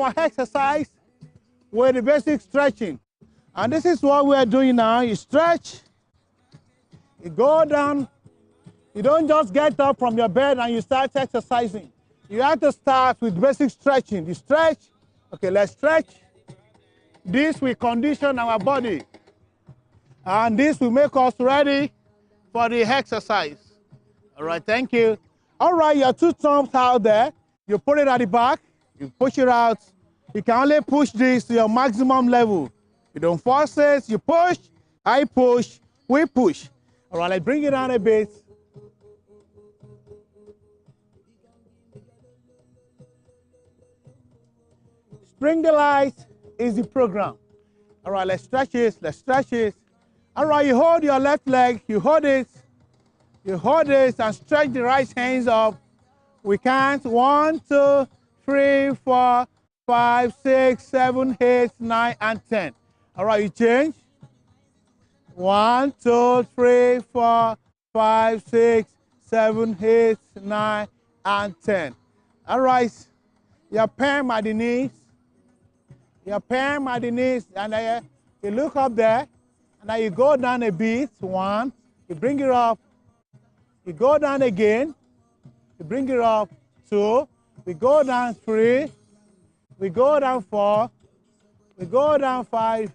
our exercise with the basic stretching. And this is what we are doing now. You stretch, you go down. You don't just get up from your bed and you start exercising. You have to start with basic stretching. You stretch. Okay, let's stretch. This will condition our body. And this will make us ready for the exercise. All right, thank you. All right, your two thumbs out there. You put it at the back. You push it out. You can only push this to your maximum level. You don't force it. You push. I push. We push. All right, let's bring it down a bit. Spring the light is the program. All right, let's stretch it. Let's stretch it. All right, you hold your left leg. You hold it. You hold it and stretch the right hands up. We count 1, 2, 3, 4, 5, 6, 7, 8, 9, and 10. All right, you change. 1, 2, 3, 4, 5, 6, 7, 8, 9, and 10. All right, your palm at the knees. Your palm at the knees, and then you look up there, and then you go down a bit. 1, you bring it up. You go down again. You bring it up. 2, we go down. 3, we go down. 4, we go down. 5,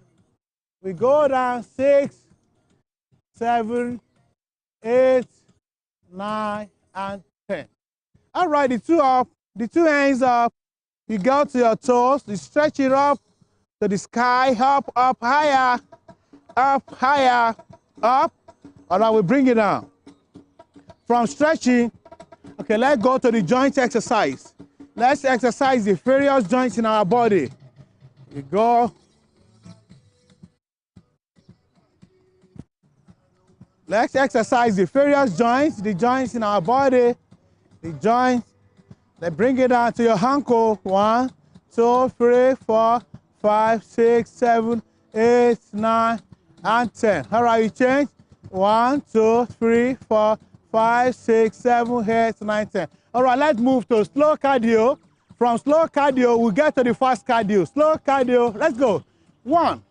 we go down. 6, 7, 8, 9, and 10. All right, the two up, the two hands up. You go to your toes, you stretch it up to the sky, up, up, higher, up, higher, up. All right, we bring it down. From stretching, okay, let's go to the joint exercise. Let's exercise the various joints in our body. You go. Let's exercise the various joints, the joints in our body, the joints. Let's bring it down to your ankle. 1, 2, 3, 4, 5, 6, 7, 8, 9, and 10. All right, you change. 1, 2, 3, 4, 5, 6, 7, 8, 9, 10. All right, let's move to slow cardio. From slow cardio, we get to the fast cardio. Slow cardio, let's go. 1,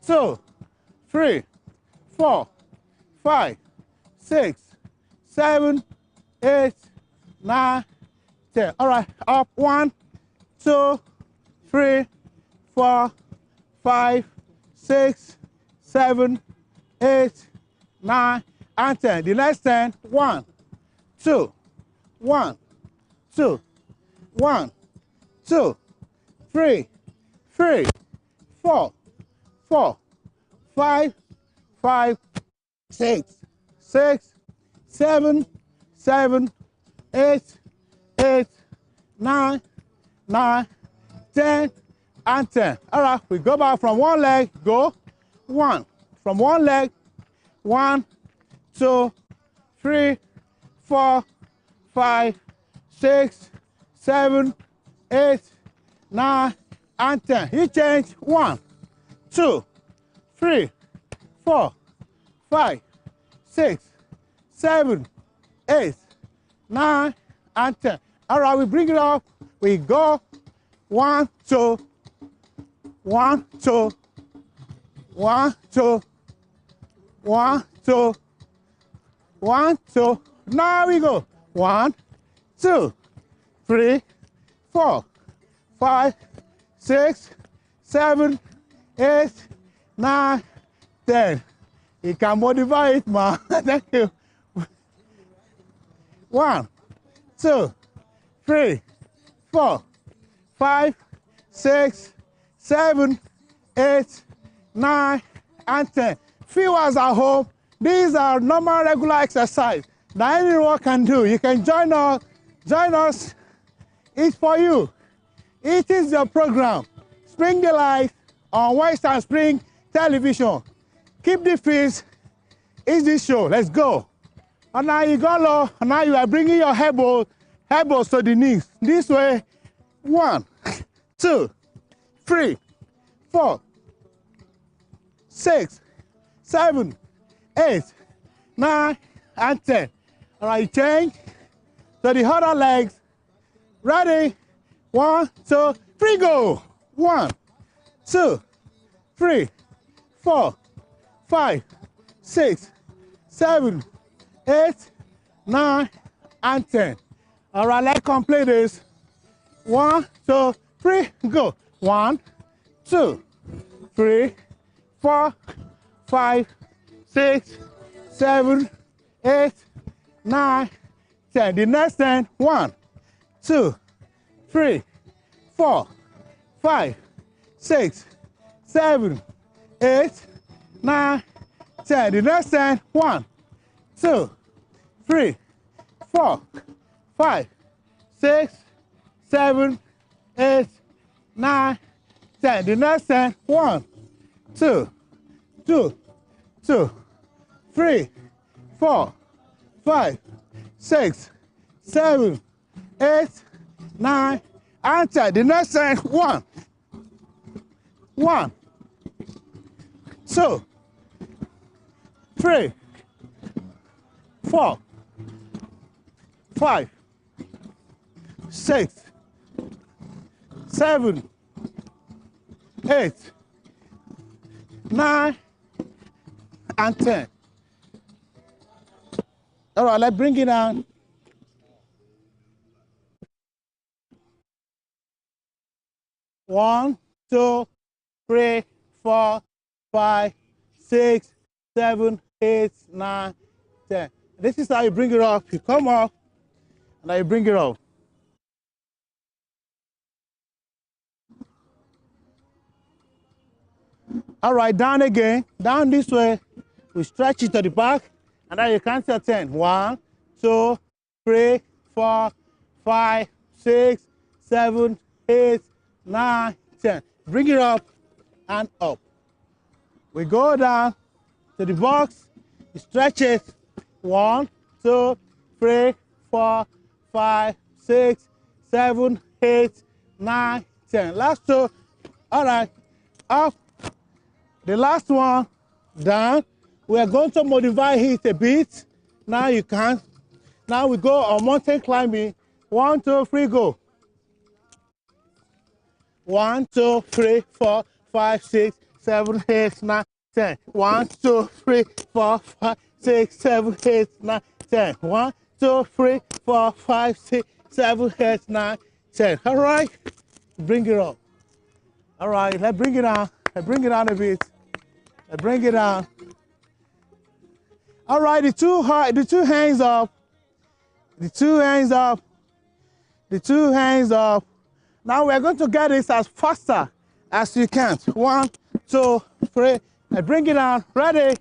2, 3, 4, 5, 6, 7, 8, 9, 10. All right, up. 1, 2, 3, 4, 5, 6, 7, 8, 9, and 10. The next 10. 1, 2, 1, 2, 1, 2, 3, 3, 4, 4, 5, 5, 6, 6, 7, 7, 8, 8, 9, 9, 10, and 10. All right, we go back from one leg, go. 1, from one leg. 1, 2, 3, 4, 5, 6, 7, 8, 9, and 10. You change. 1, 2, 3, 4, 5, 6, 7, 8, 9, and 10. All right, we bring it up. We go. 1, 2, 1, 2, 1, 2, 1, 2, 1, 2. Now we go. 1, 2, 3, 4, 5, 6, 7, 8, 9, 10. You can modify it, man. Thank you. 1, 2, 3, 4, 5, 6, 7, 8, 9, and 10. Viewers at home, these are normal, regular exercise that anyone can do. You can join us. Join us. It's for you. It is your program. Spring the Light on Western Spring Television. Keep the feet. It's this show. Let's go. And now you go low. And now you are bringing your elbows to the knees. This way. 1, 2, 3, 4, 6, 7, 8, 9, and 10. All right, change to the other legs. Ready? 1, 2, free go. 1, 2, 3, 4, 5, 6, 7, 8, 9, and 10. All right, let's complete this. 1, 2, 3, go. 1, 2, 3, 4, 5, 6, 7, 8, 9, 10. The next 10. 1, 2, 3, 4, 5, 6, 7, 8, 9, 10. The next 10. 1, 2, 3, 4, 5, 6, 7, 8, 9, 10. The next 10. 1, 2, 2, 2, 3, 4, 5, 6, 7, 8, 9, and 10. The next 10. 1, 1, 2, 3, 4, 5, 6, 7, 8, 9, and 10. All right, let's bring it down. 1, 2, 3, 4, 5, 6, 7, 8, 9, 10. This is how you bring it up. You come up, and then you bring it up. All right, down again. Down this way. We stretch it to the back, and then you count to 10. 1, 2, 3, 4, 5, 6, 7, 8, 9, 10. Bring it up and up. We go down to the box. You stretch it. 1, 2, 3, 4, 5, 6, 7, 8, 9, 10. Last two. All right. Up. The last one. Down. We are going to modify it a bit. Now you can. Now we go on mountain climbing. 1, 2, 3, go. 1, 2, 3, 4, 5, 6, 7, 8, 9, 10. 1, 2, 3, 4, 5, 6, 7, 8, 9, 10. 1, 2, 3, 4, 5, 6, 7, 8, 9, 10. All right. Bring it up. All right. Let's bring it down. Let's bring it down a bit. Let's bring it down. All right. The two hands up. The two hands up. The two hands up. Now we're going to get this as faster as you can. 1, 2, 3. And bring it down. Ready?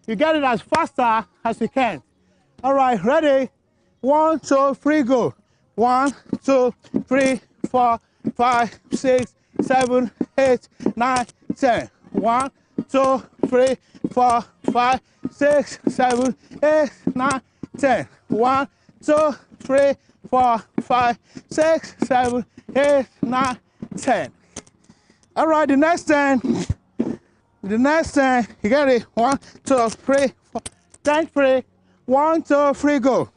You get it as faster as you can. All right, ready? 1, 2, 3, go. 1, 2, 3, 4, 5, 6, 7, 8, 9, 10. 1, 2, 3, 4, 5, 6, 7, 8, 9, 10. 1, 2, 3, 4, 5, 6, 7, 8, 9, 10. All right, the next 10. The next 10, you got it. 1, 2, 3, 4, 10, 3. 1, 2, 3, go.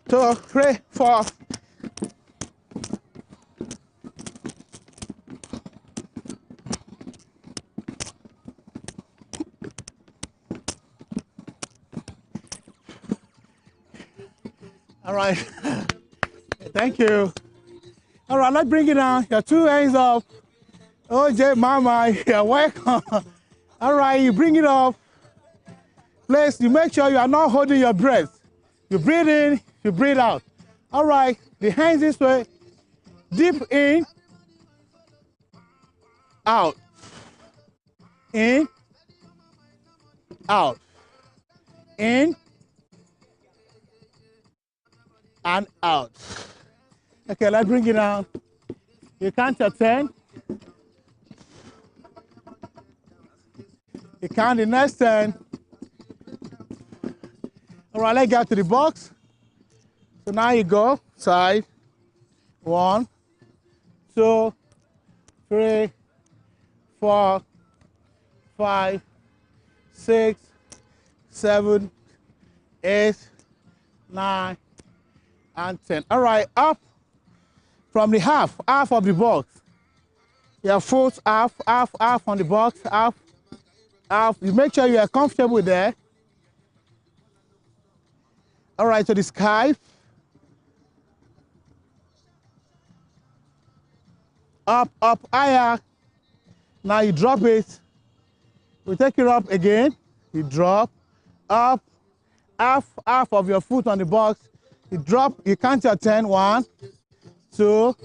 2, 3, 4. All right. Thank you. All right, let's bring it down. Your two hands up. OJ, Mama, you're welcome. All right, you bring it up. Please, you make sure you are not holding your breath. You breathe in, you breathe out. All right, the hands this way. Deep in, out. In, out. In, and out. Okay, let's bring it down. You count to 10. You count the next 10. All right, let's get to the box. So now you go side. 1, 2, 3, 4, 5, 6, 7, 8, 9, and 10. All right, up from the half of the box. Your foot half on the box, half. You make sure you are comfortable there. All right, to the sky. Up, higher. Now you drop it. We take it up again. You drop, up, half of your foot on the box. You drop, you count your 10. 1, 2,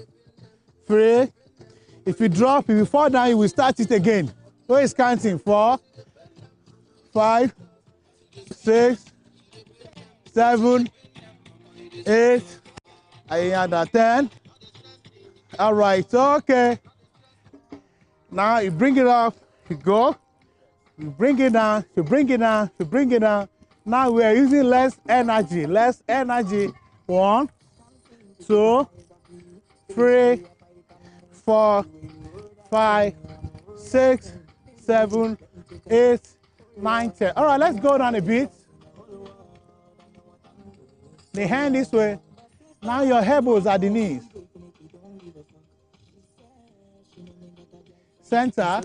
3. If you drop, if you fall down, you will start it again. Who is counting? 4, 5, 6, 7, 8, and 10. All right, okay. Now you bring it up, you go, you bring it down, you bring it down, you bring it down. Now we are using less energy. 1, 2, 3, 4, 5, 6, 7, 8, 9, 10. All right, let's go down a bit. The hand this way. Now your elbows at the knees. Center.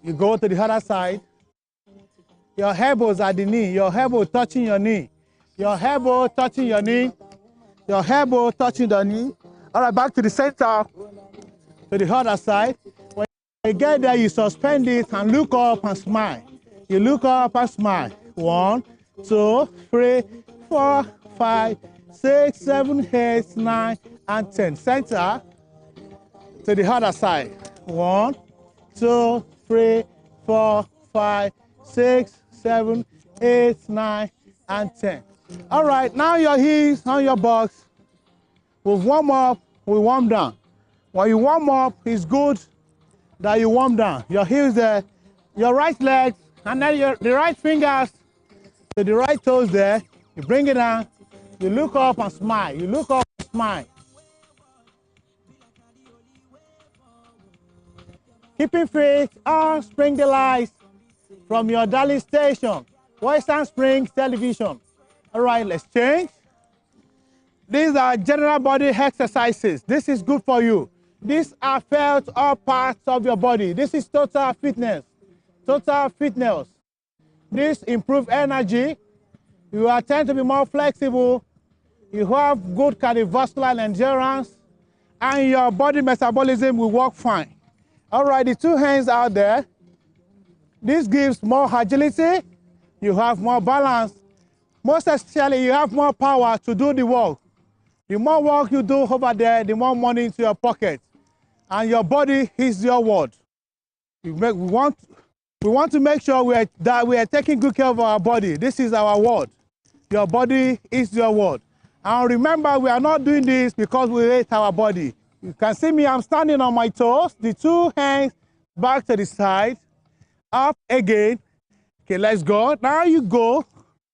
You go to the other side. Your elbows at the knee. Your elbow touching your knee. Your elbow touching your knee. Your elbow touching the knee. All right, back to the center. To the other side. When you get there, you suspend it and look up and smile. You look up and smile. 1, 2, 3, 4, 5, 6, 7, 8, 9, and 10. Center to the other side. 1, 2, 3, 4, 5, 6, 7, 8, 9, and 10. All right, now your heels on your box. We warm up, we warm down. When you warm up, it's good that you warm down. Your heels there, your right leg, and then the right fingers to the right toes there. You bring it down. You look up and smile. You look up and smile. Keeping fit on Spring Delights from your darling station, Western Springs Television. All right, let's change. These are general body exercises. This is good for you. These are felt all parts of your body. This is total fitness. Total fitness. This improves energy. You are tend to be more flexible. You have good cardiovascular endurance, and your body metabolism will work fine. All right, the two hands out there. This gives more agility. You have more balance. Most especially, you have more power to do the work. The more work you do over there, the more money into your pocket. And your body is your word. We want to make sure that we are taking good care of our body. This is our word. Your body is your word. And remember, we are not doing this because we hate our body. You can see me, I'm standing on my toes. The two hands back to the side. Up again. Okay, let's go. Now you go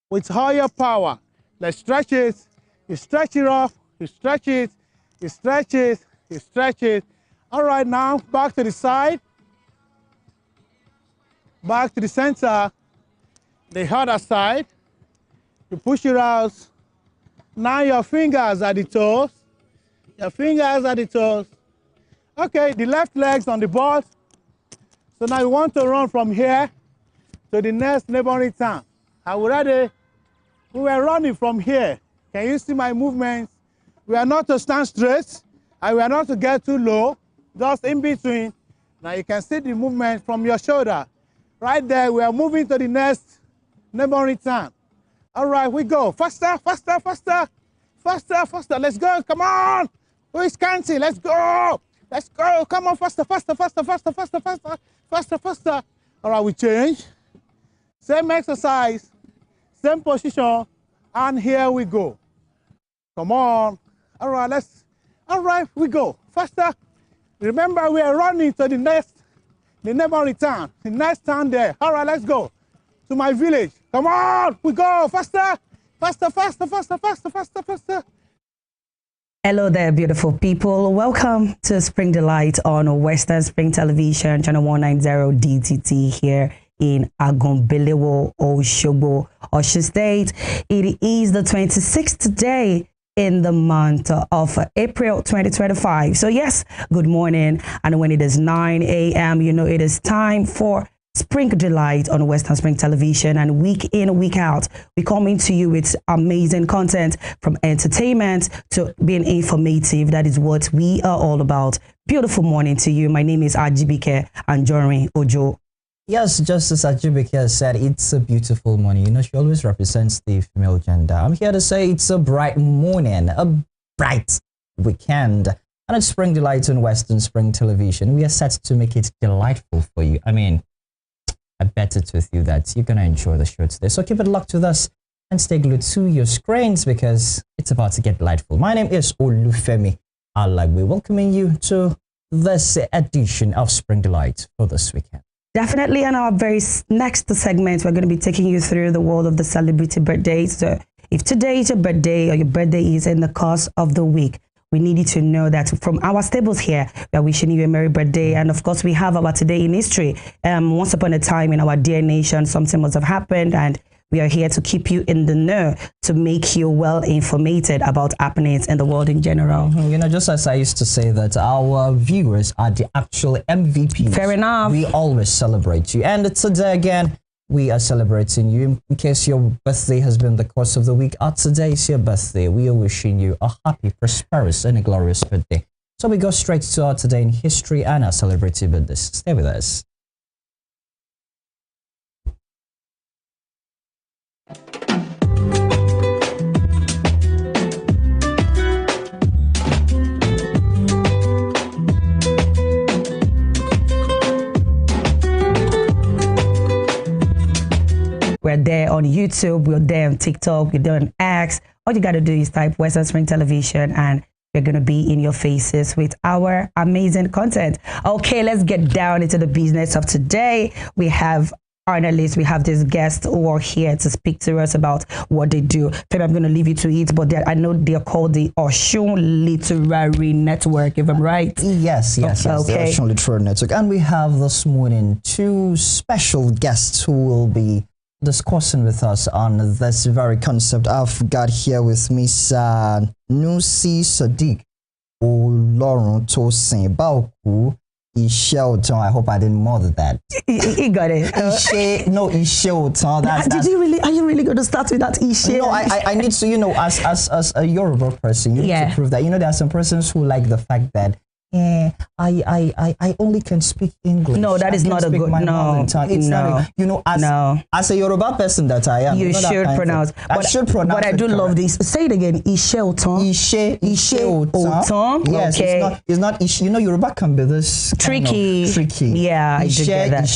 with higher power. Let's stretch it. You stretch it off. You stretch it. You stretch it. You stretch it. All right, now back to the side. Back to the center. The other side. You push it out. Now your fingers at the toes. Your fingers at the toes. Okay, the left leg's on the board. So now you want to run from here to the next neighboring town. Are we ready? We were running from here. Can you see my movements? We are not to stand straight, and we are not to get too low, just in between. Now you can see the movement from your shoulder. Right there, we are moving to the next neighboring town. All right, we go. Faster, faster, faster. Faster, faster. Let's go. Come on. Who is counting? Let's go. Let's go. Come on, faster, faster, faster, faster, faster, faster, faster, faster. All right, we change. Same exercise, same position, and here we go. Come on. All right, we go. Faster. Remember, we are running to the neighboring town, the next town there. All right, let's go to my village. Come on, we go. Faster, faster, faster, faster, faster, faster, faster. Hello there, beautiful people. Welcome to Spring Delight on Western Spring Television, channel 190 DTT here in Agombelewo, Oshogbo, Osun State. It is the 26th day in the month of April 2025. So yes, good morning. And when it is 9 a.m., you know it is time for Spring Delight on Western Spring Television, and week in, week out, we coming to you with amazing content from entertainment to being informative. That is what we are all about. Beautiful morning to you. My name is Ajibike Anjorin Ojo. Yes, just as Ajibike said, it's a beautiful morning. You know, she always represents the female gender. I'm here to say it's a bright morning, a bright weekend, and it's Spring Delight on Western Spring Television. We are set to make it delightful for you. I mean, I bet it with you that you're going to enjoy the show today. So keep it locked with us and stay glued to your screens because it's about to get delightful. My name is Olufemi Alagwe, welcoming you to this edition of Spring Delight for this weekend. Definitely on our very next segment, we're going to be taking you through the world of the celebrity birthdays. So if today is your birthday or your birthday is in the course of the week, we need you to know that from our stables here, we are wishing you a merry birthday. And of course, we have our today in history. Once upon a time in our dear nation, something must have happened, and we are here to keep you in the know, to make you well informated about happenings in the world in general. You know, just as I used to say that our viewers are the actual MVPs. Fair enough. We always celebrate you. And today again, we are celebrating you. In case your birthday has been the course of the week, today is your birthday. We are wishing you a happy, prosperous, and a glorious birthday. So we go straight to our today in history and our celebrity birthdays. Stay with us. We're there on YouTube, we're there on TikTok, we're there on X. All you got to do is type Western Spring Television and we're going to be in your faces with our amazing content. Okay, let's get down into the business of today. We have analysts, we have these guests who are here to speak to us about what they do. Maybe I'm going to leave you to it, but I know they're called the Oshun Literary Network, if I'm right. Yes, okay. The Oshun Literary Network. And we have this morning two special guests who will be discussing with us on this very concept. I've got here with me Nusi Sadiq Olorun Tosin Bauku Ishelton. I hope I didn't mother that. He got it. Ishelton. Did you really? Are you really going to start with that Ishe? No, I need to. You know, as a Yoruba person, you need to prove that. You know, there are some persons who like the fact that I only can speak English. No, that is not a good. No, it's not. You know, as a Yoruba person that I am, you should pronounce. I should pronounce. But I do love this. Say it again. Ishelton. Ishelton. Yes, okay. It's not. You know, Yoruba can be this tricky. Yeah, I do get that.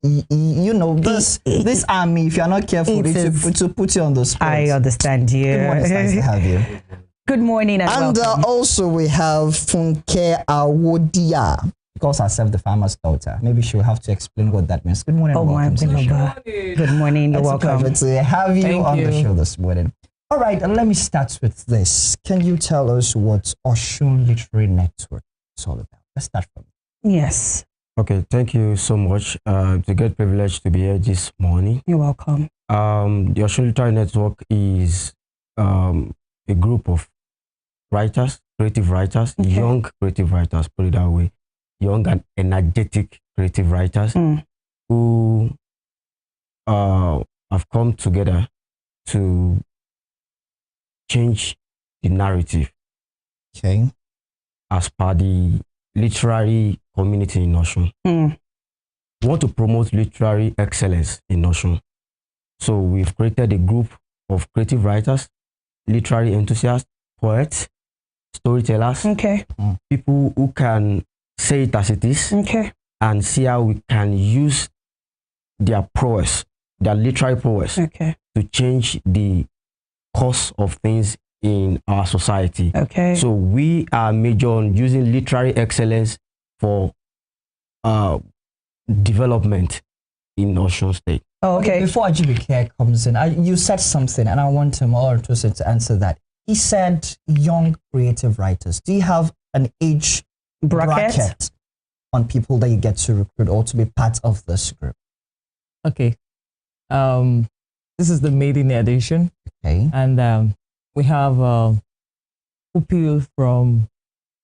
You know, this army. If you're not careful, to put you on the spot. I understand you. Good morning, nice to have you. Good morning and welcome. Also we have Funke Awodia. She calls herself the farmer's daughter. Maybe she'll have to explain what that means. Good morning. Oh, my God. Good morning. You're welcome. It's a pleasure to have you on the show this morning. All right, let me start with this. Can you tell us what Oshun Literary Network is all about? Let's start from it. Yes. Okay, thank you so much. It's a great privilege to be here this morning. You're welcome. The Oshun Literary Network is a group of writers, creative writers, young creative writers, put it that way, young and energetic creative writers who have come together to change the narrative. Okay. As per the literary community in Oshun. We want to promote literary excellence in Oshun. So we've created a group of creative writers, literary enthusiasts, poets, storytellers, people who can say it as it is, and see how we can use their prowess, their literary prowess, to change the course of things in our society. So we are major on using literary excellence for development in Osun State. Before Ajibike comes in, you said something, and I want him or to answer that. He said young creative writers. Do you have an age bracket on people that you get to recruit or to be part of this group? Okay. This is the maiden edition. Okay. And we have pupil from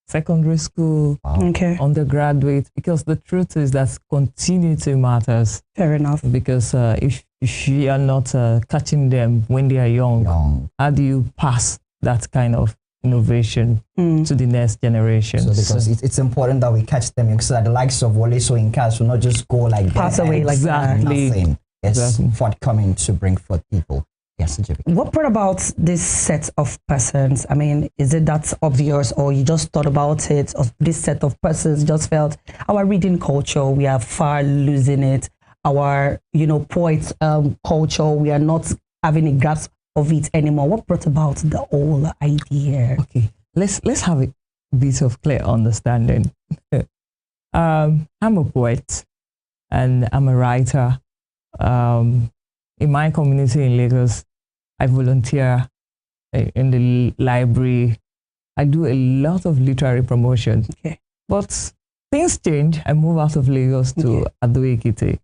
secondary school, Okay. undergraduate, because the truth is that continuity matters. Fair enough. Because if you are not catching them when they are young, how do you pass that kind of innovation to the next generation? So because it's important that we catch them, so that the likes of Wole Soyinka will not just go like Pass that away and like that. nothing. Yes, Exactly. forthcoming to bring forth people. Yes, JB. What brought about this set of persons? I mean, is it that obvious, or you just thought about it, or this set of persons just felt our reading culture, we are far losing it. Our, poets culture, we are not having a grasp of it anymore. What brought about the whole idea? Okay, let's have a bit of clear understanding. I'm a poet and I'm a writer. In my community in Lagos, I volunteer in the library. I do a lot of literary promotion. Okay. But things change. I move out of Lagos to Ado-Ekiti.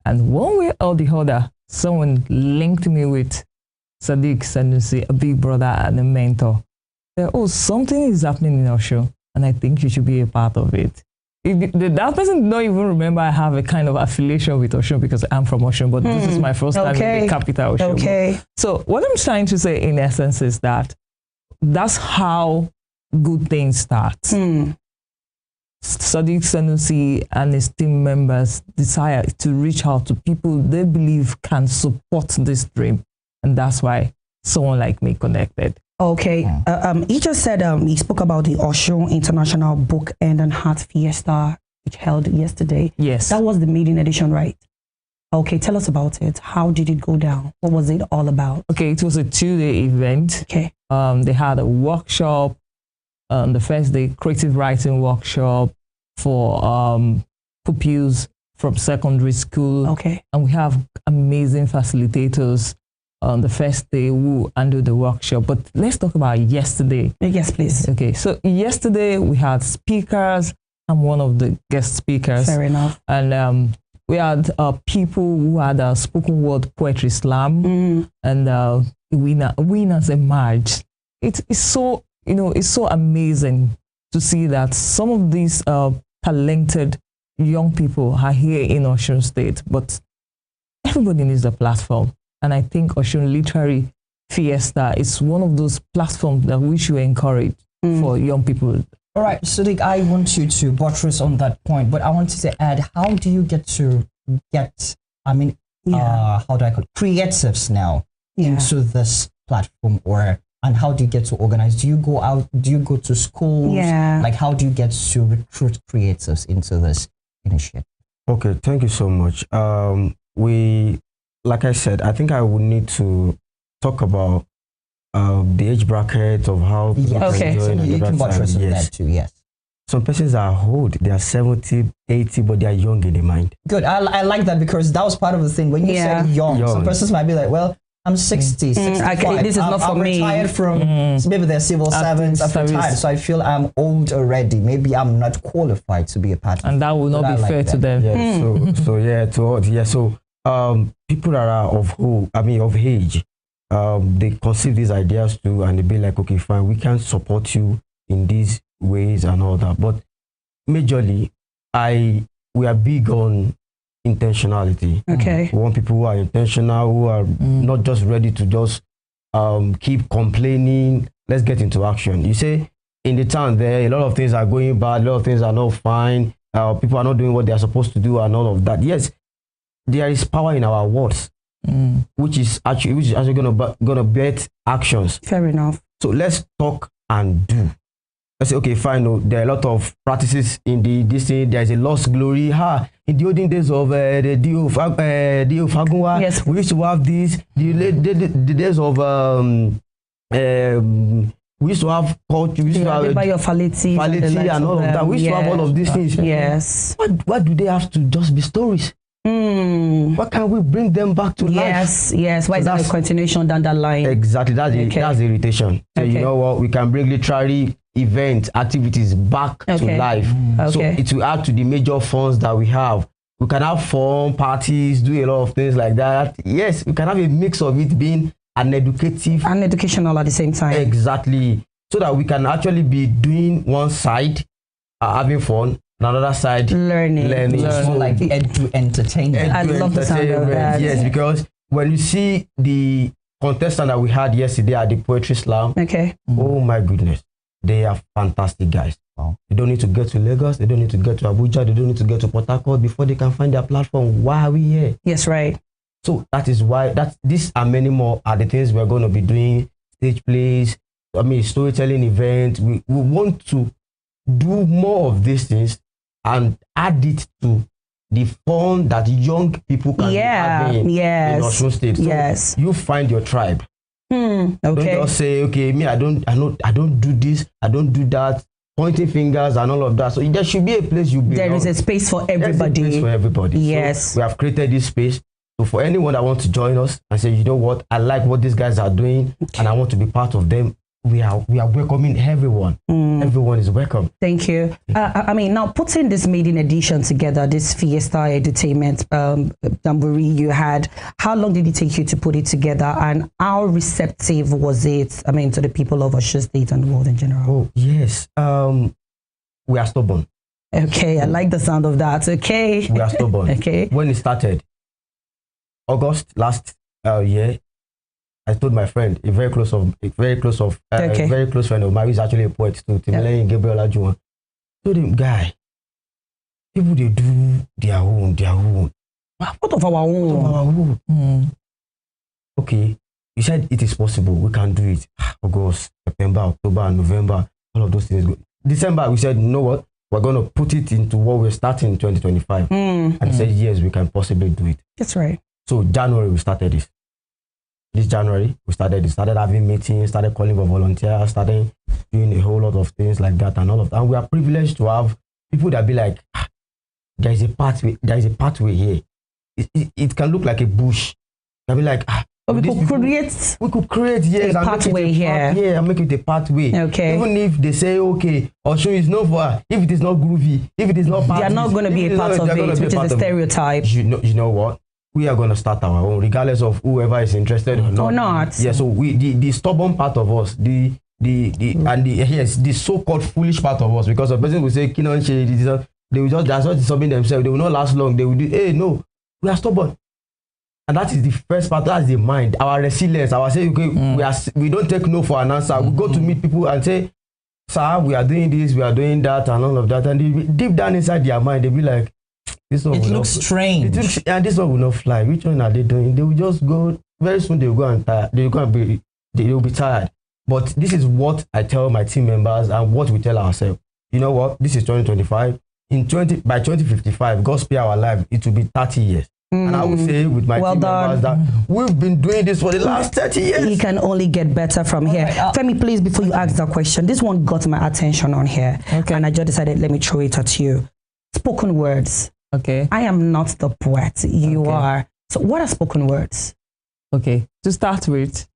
And one way or the other, someone linked me with Sadiq Sanusi, a big brother and a mentor. Said, oh, something is happening in our show, and I think you should be a part of it. That person don't even remember I have a kind of affiliation with Osun because I'm from Osun, but this is my first time in the capital Osun. Okay. So what I'm trying to say in essence is that that's how good things start. Sadiq Sanusi and his team members desire to reach out to people they believe can support this dream. And that's why someone like me connected. Okay. He just said he spoke about the Osun International Book and Art Fiesta, which held yesterday. Yes. That was the maiden edition, right? Okay, tell us about it. How did it go down? What was it all about? Okay, it was a 2-day event. Okay. They had a workshop on the first day, creative writing workshop for pupils from secondary school. Okay. And we have amazing facilitators on the first day who handle the workshop. But let's talk about yesterday. Yes, please. Okay, so yesterday we had speakers. I'm one of the guest speakers. Fair enough. And we had people who had a spoken word poetry slam and winners emerged. It's so, it's so amazing to see that some of these talented young people are here in Osun State, but everybody needs a platform. And I think Osun Literary Fiesta is one of those platforms that we should encourage for young people. All right, Sadiq, I want you to buttress on that point, but I wanted to add, how do you get, how do I call it, creatives now into this platform, and how do you get to organize? Do you go out, do you go to schools? Like, how do you get to recruit creatives into this initiative? Okay, thank you so much. Like I said, I think I would need to talk about the age bracket of how people Okay. So you can buttress on yes. that too, yes. Some persons are old, they are 70, 80, but they are young in the mind. Good, I like that, because that was part of the thing. When you said young, some persons might be like, well, I'm 60, 65. This is not for me. I'm retired from, maybe they're civil servants, I'm retired, so I feel I'm old already. Maybe I'm not qualified to be a part of it. And that will not be fair to them. Yeah, so people that are of age, they conceive these ideas too, and they be like, okay, fine, we can support you in these ways and all that. But majorly, we are big on intentionality. Okay. We want people who are intentional, who are not just ready to just keep complaining. Let's get into action. You say in the town there, a lot of things are going bad, a lot of things are not fine. People are not doing what they are supposed to do and all of that. Yes, there is power in our words, which is actually gonna bet actions. Fair enough. So let's talk and do. Let's say, okay, fine. No, there are a lot of practices in this thing. There is a lost glory. In the olden days of the Dio of Agunwa, yes, we used to have this. The days of we used to have culture. We used to have your fality and all of that. We used to have all of these things. Yes. What do they have to just be stories? Why can't we bring them back to life? Yes. Why is that a continuation down that line? Exactly. That's the irritation. So you know what? We can bring literary event activities back to life. So it will add to the major funds that we have. We can have fun parties, do a lot of things like that. Yes, we can have a mix of it being an educative and educational at the same time. Exactly. so that we can actually be doing one side, having fun, and another side learning. It's more like entertainment. I love the sound of that. Yes, because when you see the contestant that we had yesterday at the Poetry Slam, okay. Oh my goodness, they are fantastic guys. Wow. They don't need to get to Lagos, they don't need to get to Abuja, they don't need to get to Port Harcourt before they can find their platform. Why are we here? Yes, right. So that is why these and many more are the things we're going to be doing. Stage plays, storytelling events. We want to do more of these things and add it to the fun that young people can have in Osun State. So you find your tribe. Okay. Don't just say, okay, me, I don't do this, I don't do that, pointing fingers and all of that. So there should be a place you belong. There is a space for everybody. There's a place for everybody. Yes. So we have created this space. So for anyone that wants to join us and say, you know what, I like what these guys are doing and I want to be part of them, we are welcoming everyone. Everyone is welcome. Thank you. Now putting this maiden edition together, this Fiesta Entertainment Jamboree you had, how long did it take you to put it together, and how receptive was it? To the people of Osun State and the world in general. Oh yes, we are stubborn. Okay, I like the sound of that. Okay, we are stubborn. Okay, when it started, August last year, I told my friend, a very close friend of mine, who is actually a poet too, Timilene Gabriel Ajuwon. Told him, guy, people they do their own. What of our own? Okay, you said it is possible. We can do it. August, September, October, November, all of those things. December, we said, you know what? We're going to put it into what we're starting in 2025. And he said, yes, we can possibly do it. That's right. So January, we started this. This January, we started having meetings, started calling for volunteers, started doing a whole lot of things like that and all of that. And we are privileged to have people that be like, there is a pathway here. It can look like a bush. They'll be like, but we could create yes, a pathway here. Yeah, and make it a pathway. Okay. Even if they say, okay, Osun is not for, if it is not groovy, if it is not they are not going to be a part of it, which is a stereotype. You know what? We are going to start our own, regardless of whoever is interested or not. Yeah, so the stubborn part of us, the so-called foolish part of us, because a person will say, they will just disturbing themselves. They will not last long. They will do, hey, no, we are stubborn. And that is the first part. That's the mind, our resilience. Our say, okay, we don't take no for an answer. We go to meet people and say, sir, we are doing this, we are doing that, and all of that. And deep down inside their mind, they'll be like, this one it looks strange. And this one will not fly. Which one are they doing? They will just go. Very soon they will go and tire. They will be tired. But this is what I tell my team members and what we tell ourselves. You know what? This is 2025. By 2055, God spare our life, it will be 30 years. And I would say with my team members that we've been doing this for the last 30 years. It can only get better from here. Femi, please, before you ask that question, this one got my attention on here. Okay. And I just decided, let me throw it at you. Spoken words. Okay. I am not the poet. You are. So what are spoken words? Okay. To start with,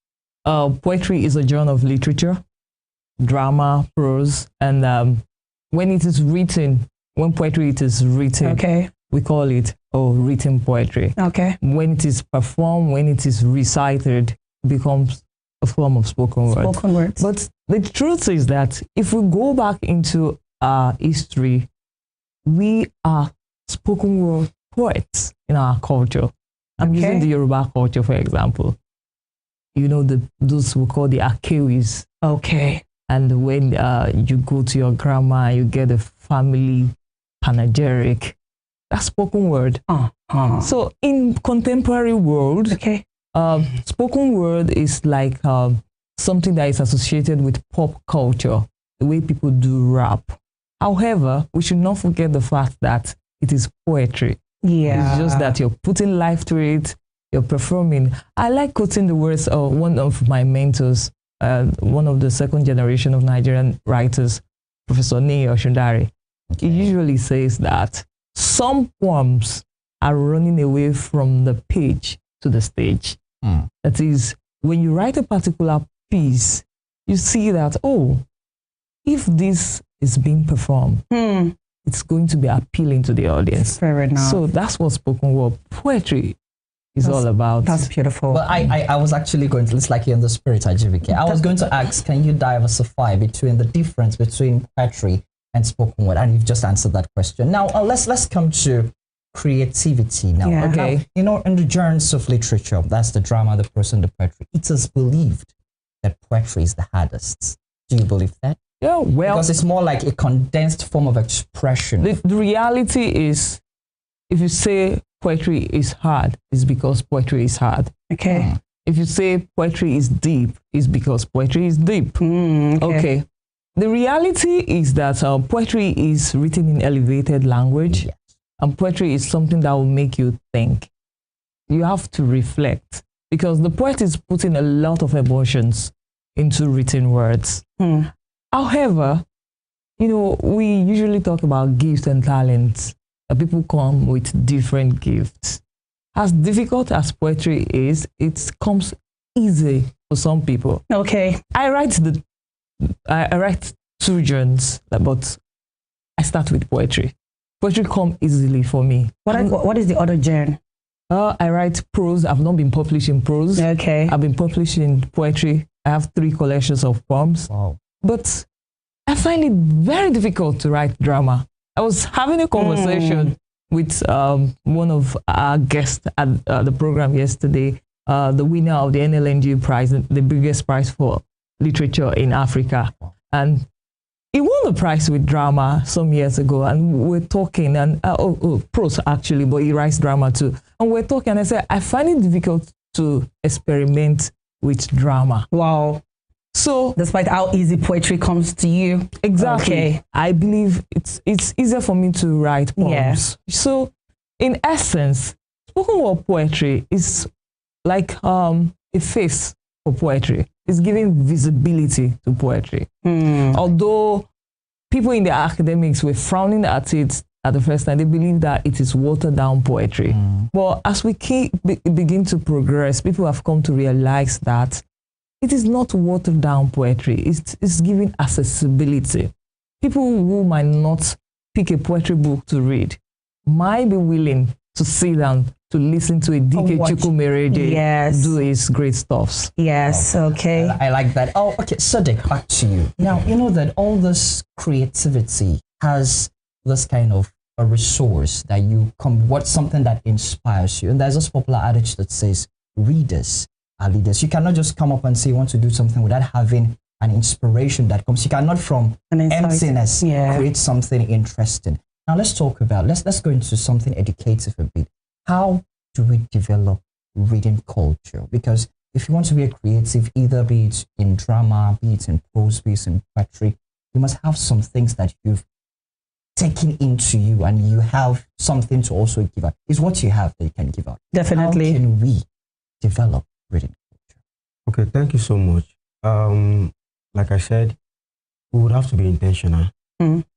poetry is a genre of literature, drama, prose, and when it is written, when poetry is written, we call it written poetry. Okay. When it is performed, when it is recited, it becomes a form of spoken word. Spoken words. But the truth is that if we go back into our history, we are spoken word poets in our culture. I'm using the Yoruba culture, for example. You know, those we call the Akewis. Okay. And when you go to your grandma, you get a family panegyric. That's spoken word. So in contemporary world, spoken word is like something that is associated with pop culture, the way people do rap. However, we should not forget the fact that it is poetry. Yeah. It's just that you're putting life to it, you're performing. I like quoting the words of one of my mentors, one of the second generation of Nigerian writers, Professor Niyi Oshundare. He usually says that some poems are running away from the page to the stage. That is, when you write a particular piece, you see that, if this is being performed, it's going to be appealing to the audience. Fair enough. So that's what spoken word poetry is all about. That's beautiful. Well, I was actually going to, it's like you're in the spirit, Ajibike. I was going to ask, can you diversify between the difference between poetry and spoken word? And you've just answered that question. Now, let's come to creativity now. Yeah. Okay. You know, in the genres of literature, that's the drama, the prose, and the poetry, it is believed that poetry is the hardest. Do you believe that? Yeah, well, Because it's more like a condensed form of expression. the reality is, if you say poetry is hard, it's because poetry is hard. Okay. If you say poetry is deep, it's because poetry is deep. Okay. The reality is that poetry is written in elevated language, Yes. and poetry is something that will make you think. You have to reflect, because the poet is putting a lot of emotions into written words. However, you know, we usually talk about gifts and talents. People come with different gifts. As difficult as poetry is, it comes easy for some people. Okay. I write two genres, but I start with poetry. Poetry comes easily for me. What is the other genre? I write prose. I've not been published in prose. Okay. I've been published in poetry. I have 3 collections of poems. Wow. But I find it very difficult to write drama. I was having a conversation with one of our guests at the program yesterday, the winner of the NLNG prize, the biggest prize for literature in Africa. And he won the prize with drama some years ago, and we're talking, and prose actually, but he writes drama too. And we're talking, and I said, I find it difficult to experiment with drama. Wow. So, Despite how easy poetry comes to you. exactly, Okay. I believe it's easier for me to write poems. Yeah. So, in essence, spoken word poetry is like a face for poetry. It's giving visibility to poetry. Although people in the academics were frowning at it at the first time, they believe that it is watered down poetry. But as we begin to progress, people have come to realize that it is not watered down poetry. It's giving accessibility. People who might not pick a poetry book to read might be willing to sit down to listen to a DK Chukwumerede Yes. do his great stuffs. Yes. Okay. I like that. Oh, okay. Sadiq, back to you. Now, you know that all this creativity has this kind of a resource that you come, what's something that inspires you. And there's this popular adage that says, readers are leaders. You cannot just come up and say you want to do something without having an inspiration that comes. You cannot from emptiness create something interesting. Now let's talk about, let's go into something educative a bit. How do we develop reading culture? Because if you want to be a creative, either be it in drama, be it in prose, be it in poetry, you must have some things that you've taken into you and you have something to also give out. It's what you have that you can give out. Definitely. How can we develop reading culture? Okay, thank you so much. Like I said, we would have to be intentional.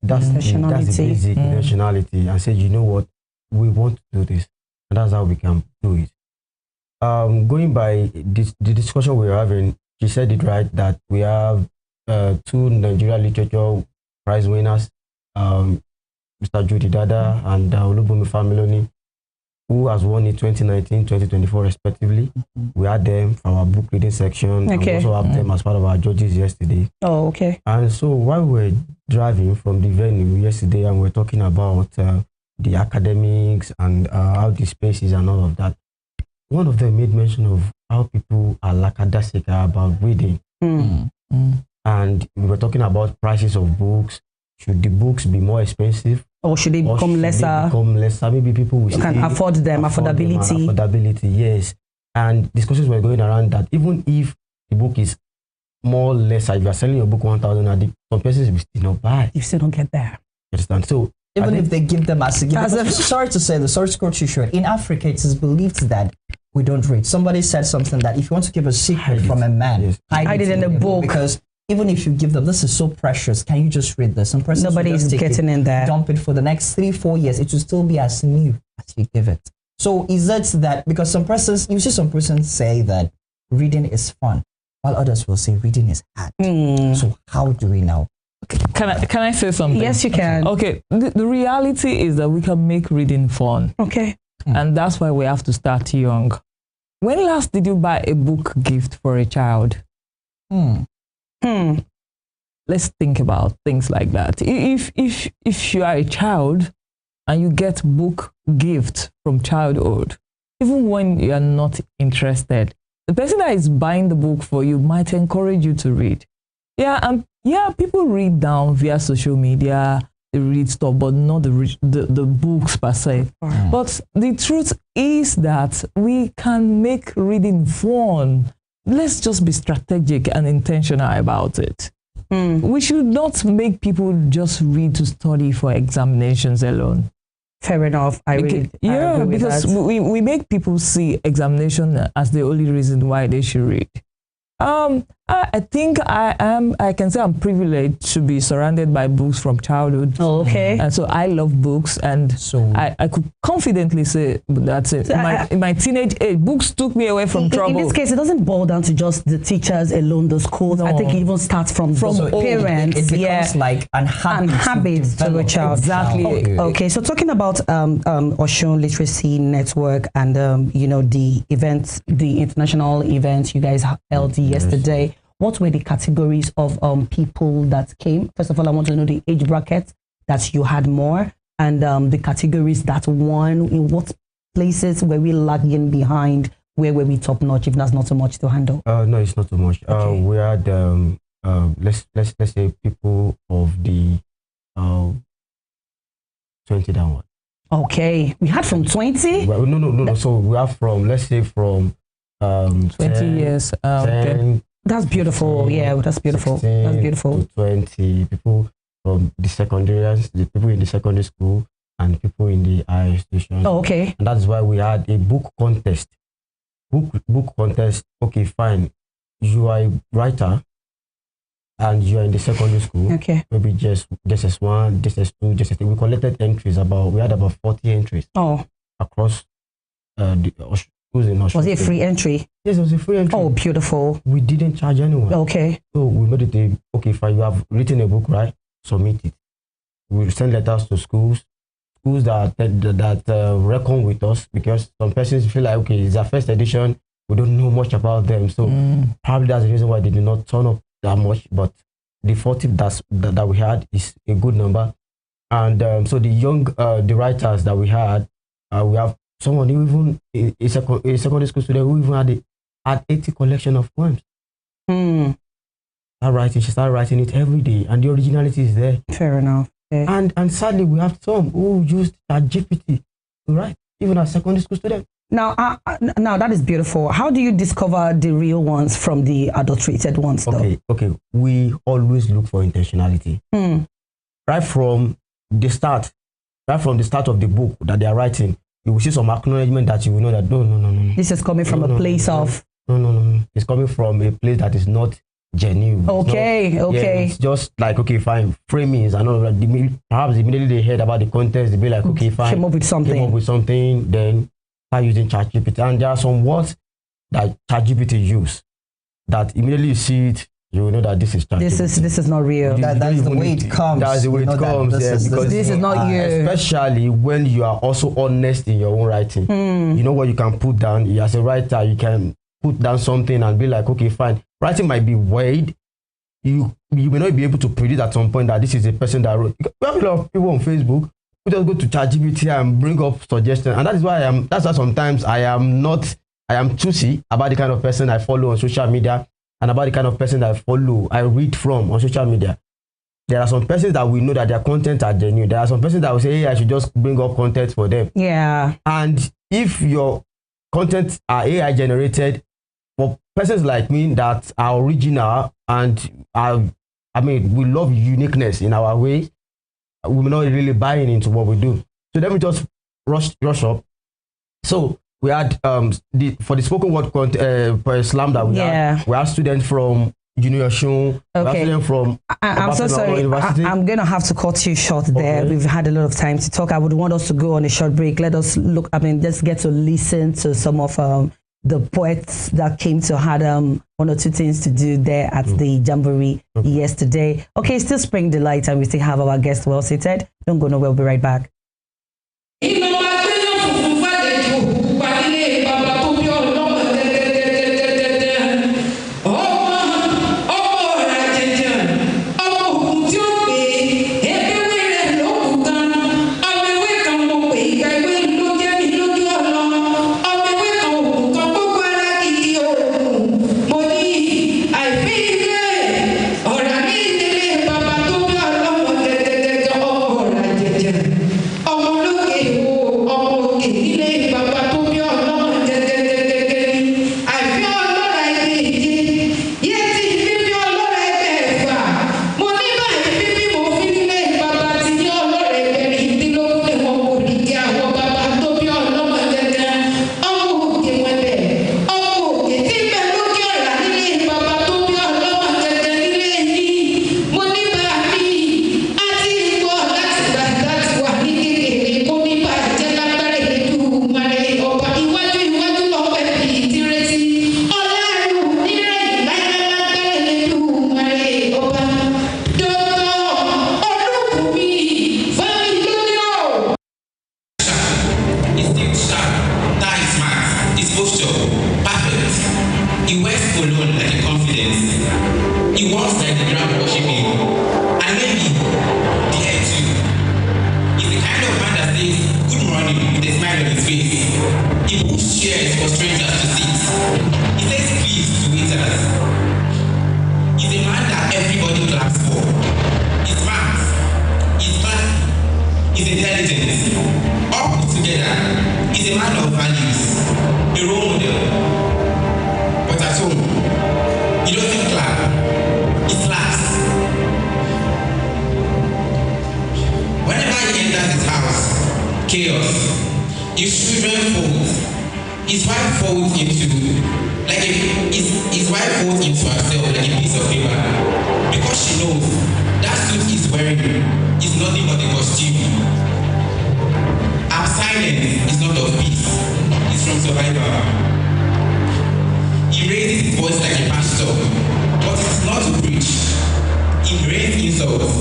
That's the basic intentionality. And say, you know what, we want to do this, and that's how we can do it. Going by the discussion we were having, she said it right that we have 2 Nigeria Literature Prize winners, Mr. Judy Dada and Olubunmi Familoni, who has won in 2019, 2024 respectively. We had them for our book reading section. And we also have them as part of our judges yesterday. Oh, okay. And so while we were driving from the venue yesterday and we were talking about the academics and how the spaces and all of that, one of them made mention of how people are lackadaisical about reading. And we were talking about prices of books. Should the books be more expensive? Or should they become lesser? Maybe people will can afford them. Affordability. Affordability, yes. And discussions were going around that even if the book is more or less, if you are selling your book 1,000, some persons will still not buy. You still don't get there. You understand? So even if they give them as a gift. Sorry to say, the source code you showed. In Africa, it is believed that we don't read. Somebody said something that if you want to keep a secret from a man, hide it in a book. Because even if you give them, this is so precious, can you just read this? Some person nobody is getting in there. Dump it for the next 3-4 years. It will still be as new as you give it. So is it that because some persons, you see some persons say that reading is fun, while others will say reading is hard. So how do we now? Can I say something? Yes, you can. Okay, the reality is that we can make reading fun. Okay. And that's why we have to start young. when last did you buy a book gift for a child? Let's think about things like that. If you are a child and you get book gift from childhood, even when you are not interested, the person that is buying the book for you might encourage you to read. Yeah, people read down via social media, they read stuff, but not the books per se. But the truth is that we can make reading fun. Let's just be strategic and intentional about it. We should not make people just read to study for examinations alone. Fair enough. I agree because we make people see examination as the only reason why they should read. I think I can say I'm privileged to be surrounded by books from childhood. Oh, okay. And so I love books, and so I could confidently say that in my teenage age, books took me away from trouble. In this case, it doesn't boil down to just the teachers alone, the schools. No. I think it even starts from parents. It becomes like an habit to a child. Exactly. Okay, so talking about Osun Literacy Network and the events, the international events you guys held yesterday. What were the categories of people that came? First of all, I want to know the age bracket that you had more, and the categories that won. In what places were we lagging behind? Where were we top notch? If that's not too much to handle. No, it's not too much. Okay. We had let's say people of the 20 downward. Okay, we had from 20. Well, no. So we have from, let's say, from 20 years. 10. That's beautiful. That's beautiful. That's beautiful. 20 people from the secondaries, the people in the secondary school, and people in the higher institutions. Oh, okay. And that's why we had a book contest. Book contest. Okay, fine. You are a writer, and you are in the secondary school. Okay. Maybe just JSS1, JSS2, JSS3. We collected entries we had about 40 entries. Oh. Across the schools in Osun. Was it a free entry? Yes, it was a free entry. Oh, beautiful. We didn't charge anyone. Okay. So we made it okay, fine, you have written a book, right? Submit it. We'll send letters to schools that reckon with us, because some persons feel like, okay, it's their first edition, we don't know much about them. So probably that's the reason why they did not turn up that much. But the 40 that we had is a good number. And so the writers that we had, we have someone who even a secondary school student who even had 80 collection of poems. She started writing it every day, and the originality is there. Fair enough. Okay. And sadly, we have some who used ChatGPT to write, even as secondary school students. Now that is beautiful. How do you discover the real ones from the adulterated ones, though? Okay. We always look for intentionality. Right from the start of the book that they are writing, you will see some acknowledgement that you will know that no. This is coming from a place of... No. It's coming from a place that is not genuine. Okay. Yeah, it's just like, okay, fine, framings and all of that. Perhaps immediately they heard about the contest, they'll be like, okay, fine. Came up with something, then start using ChatGPT. And there are some words that ChatGPT use that immediately you see it, you will know that this is ChatGPT. This is not real. That's the way it comes. That's the way it comes. Because this is not you. Especially when you are also honest in your own writing. You know what you can put down. As a writer, you can put down something and be like, okay, fine. Writing might be weird. You may not be able to predict at some point that this is a person that wrote. We have a lot of people on Facebook who just go to ChatGPT and bring up suggestions. And that is why that's why sometimes I am choosy about the kind of person I follow on social media, and about the kind of person that I read from on social media. There are some persons that we know that their content are genuine. There are some persons that will say, hey, I should just bring up content for them. Yeah. And if your content are AI generated, for persons like me that are original and we love uniqueness in our ways, we're not really buying into what we do. So let me just rush up. So we had for the spoken word slam that we had students from Osun. Okay. We have students from I'm so sorry. I'm going to have to cut you short there. We've had a lot of time to talk. I would want us to go on a short break. Let us look. Just get to listen to some of the poets that came to had one or two things to do there at the Jamboree yesterday. Okay, still Spring Delight, and we still have our guest well seated. Don't go nowhere. We'll be right back. intelligent, all put together, is a man of values, a role model. But at home, he doesn't clap, he slaps. Whenever he enters his house, chaos. His children fold. His wife folds into his wife folds into herself like a piece of paper, because she knows that suit he's wearing is nothing but a costume. Our silence is not of peace, it's from survival. He raises his voice like a pastor, but it's not to preach. He rains insults.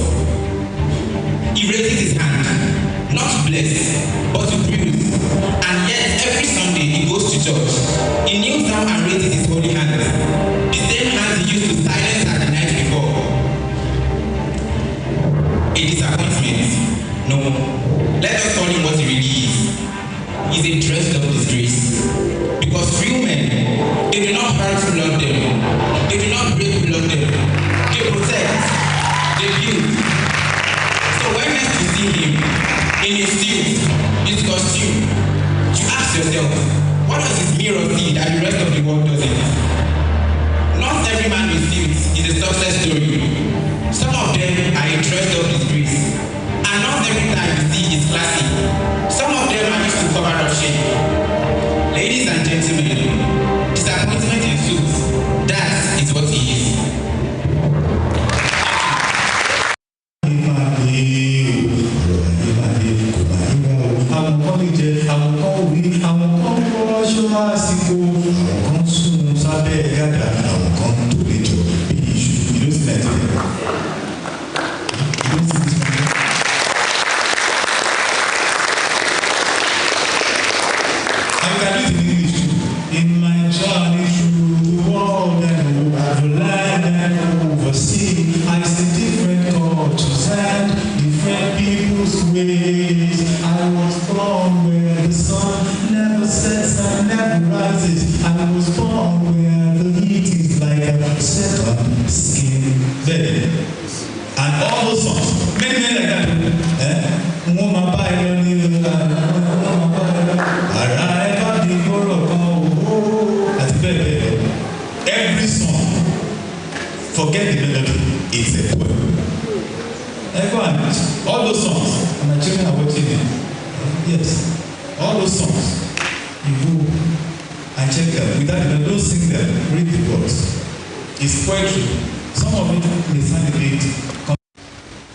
He raises his hand, not to bless, but to bruise. And yet, every Sunday he goes to church. He kneels down and raises his holy hands, the same hands he used to silence her the night before. A disappointment? No. Let us call him what he really is. He's a dressed up disgrace. Because real men, they do not hurt who love them. They do not break who love them. They protect. They build. So when next you see him, in his suit, his costume, you ask yourself, what does his mirror see that the rest of the world doesn't? Not every man with suit is a success story. Some of them are a dressed up disgrace. And not every time you see is classy. Some of them are used to cover up shame. Ladies and gentlemen, disappointment in suits, that is what he is. In my journey through the world and over the land and overseas, I see different cultures and different people's ways. I was born where the sun never sets and never rises. I was born where the heat is like a second skin there. And all those songs, many like that. Every song, forget the melody, it's a poem. Everyone, all those songs, and my children are watching it. Yes, all those songs, you go and check them. Without them, don't sing them, read the words. It's poetry. Some of it may sound a bit.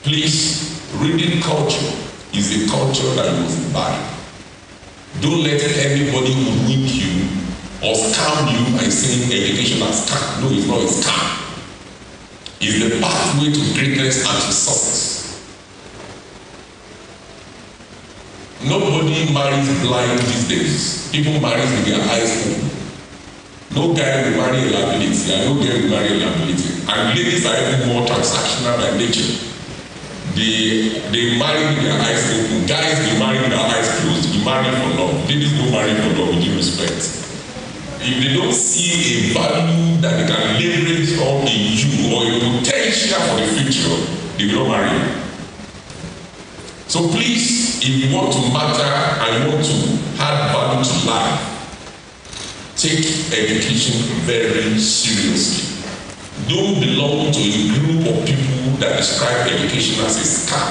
Please, reading culture is a culture that goes bad. Don't let anybody hoodwink you or scam you by saying education is scam. No, it's not a scam. It's the pathway to greatness and to success. Nobody marries blind these days. People marry with their eyes open. No guy will marry a liability, and no girl will marry a liability. And ladies are even more transactional by nature. They marry with their eyes open. Guys, they marry with their eyes closed. They marry for love. Ladies don't marry for love, with due respect. If they don't see a value that they can leverage on in you or your potential for the future, they will not marry you. So please, if you want to matter and you want to add value to life, take education very seriously. Don't belong to a group of people that describe education as a scam.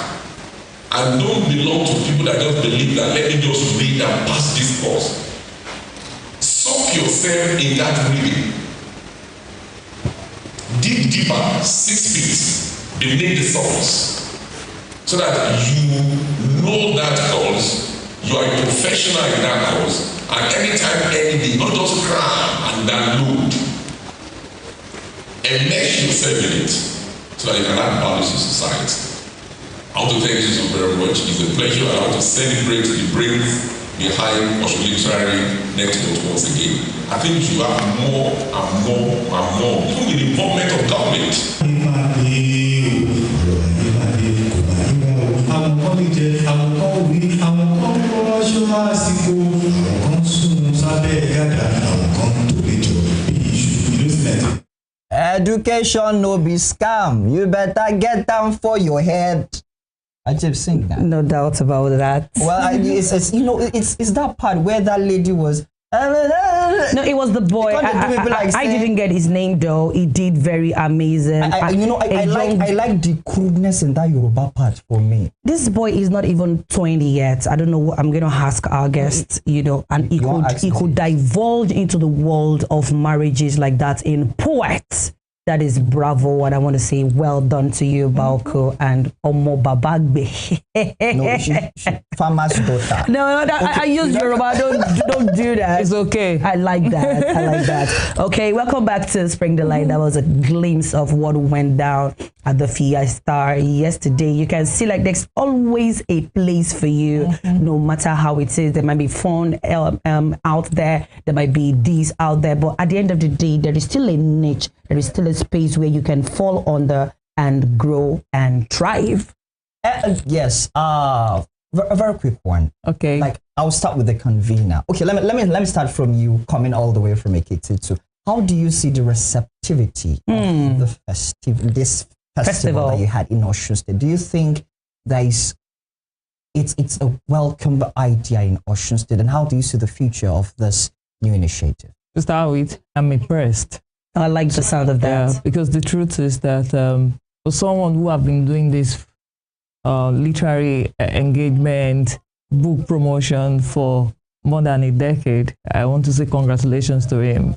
And don't belong to people that just believe that let me just read and pass this course. Soak yourself in that reading. Dig deeper, 6 feet beneath the surface. So that you know that course, you are a professional in that course, and anytime, any day, not just cram and download. Immerse yourself in it so that you can add value to society. I want to thank you so very much. It's a pleasure. I want to celebrate the brains behind Osho Literary Network once again. I think you have more and more and more, even with the involvement of government. Education no be scam. You better get down for your head. Ajib, sing that. No doubt about that. Well, it's you know, it's that part where that lady was. No, it was the boy. I didn't get his name though. He did very amazing. I like the crudeness in that Yoruba part for me. This boy is not even 20 yet. I don't know what I'm going to ask our guests, you know, and he could divulge into the world of marriages like that in poets. That is bravo, and I want to say well done to you, Balko and Omo Babagbe. No, farmer's daughter. No, I use Yoruba. Don't do that. It's okay. I like that. I like that. Okay, welcome back to Spring Delight. That was a glimpse of what went down at the Fiesta yesterday. You can see like there's always a place for you, no matter how it is. There might be fun out there. There might be these out there, but at the end of the day, there is still a niche. There is still a space where you can fall under and grow and thrive. Yes. A very quick one. Okay. Like I'll start with the convener. Okay, let me start from you coming all the way from Ekiti to how do you see the receptivity of the this festival that you had in Osun State? Do you think that it's a welcome idea in Osun State, and how do you see the future of this new initiative? To start with, I'm impressed. I like the sound of that. Yeah, because the truth is that for someone who have been doing this literary engagement, book promotion for more than a decade, I want to say congratulations to him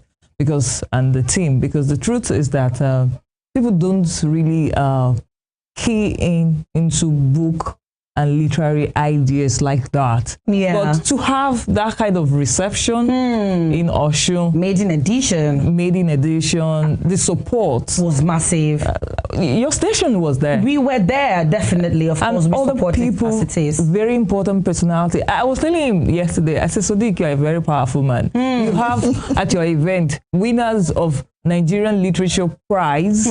and the team, because the truth is that people don't really key into book and literary ideas like that. Yeah. But to have that kind of reception in Osun, Made in edition, the support was massive. Your station was there. We were there, definitely. Of course, And we all the supported people, capacities. very important personality. I was telling him yesterday, I said, Sadiq, you're a very powerful man. You have at your event winners of Nigerian Literature Prize,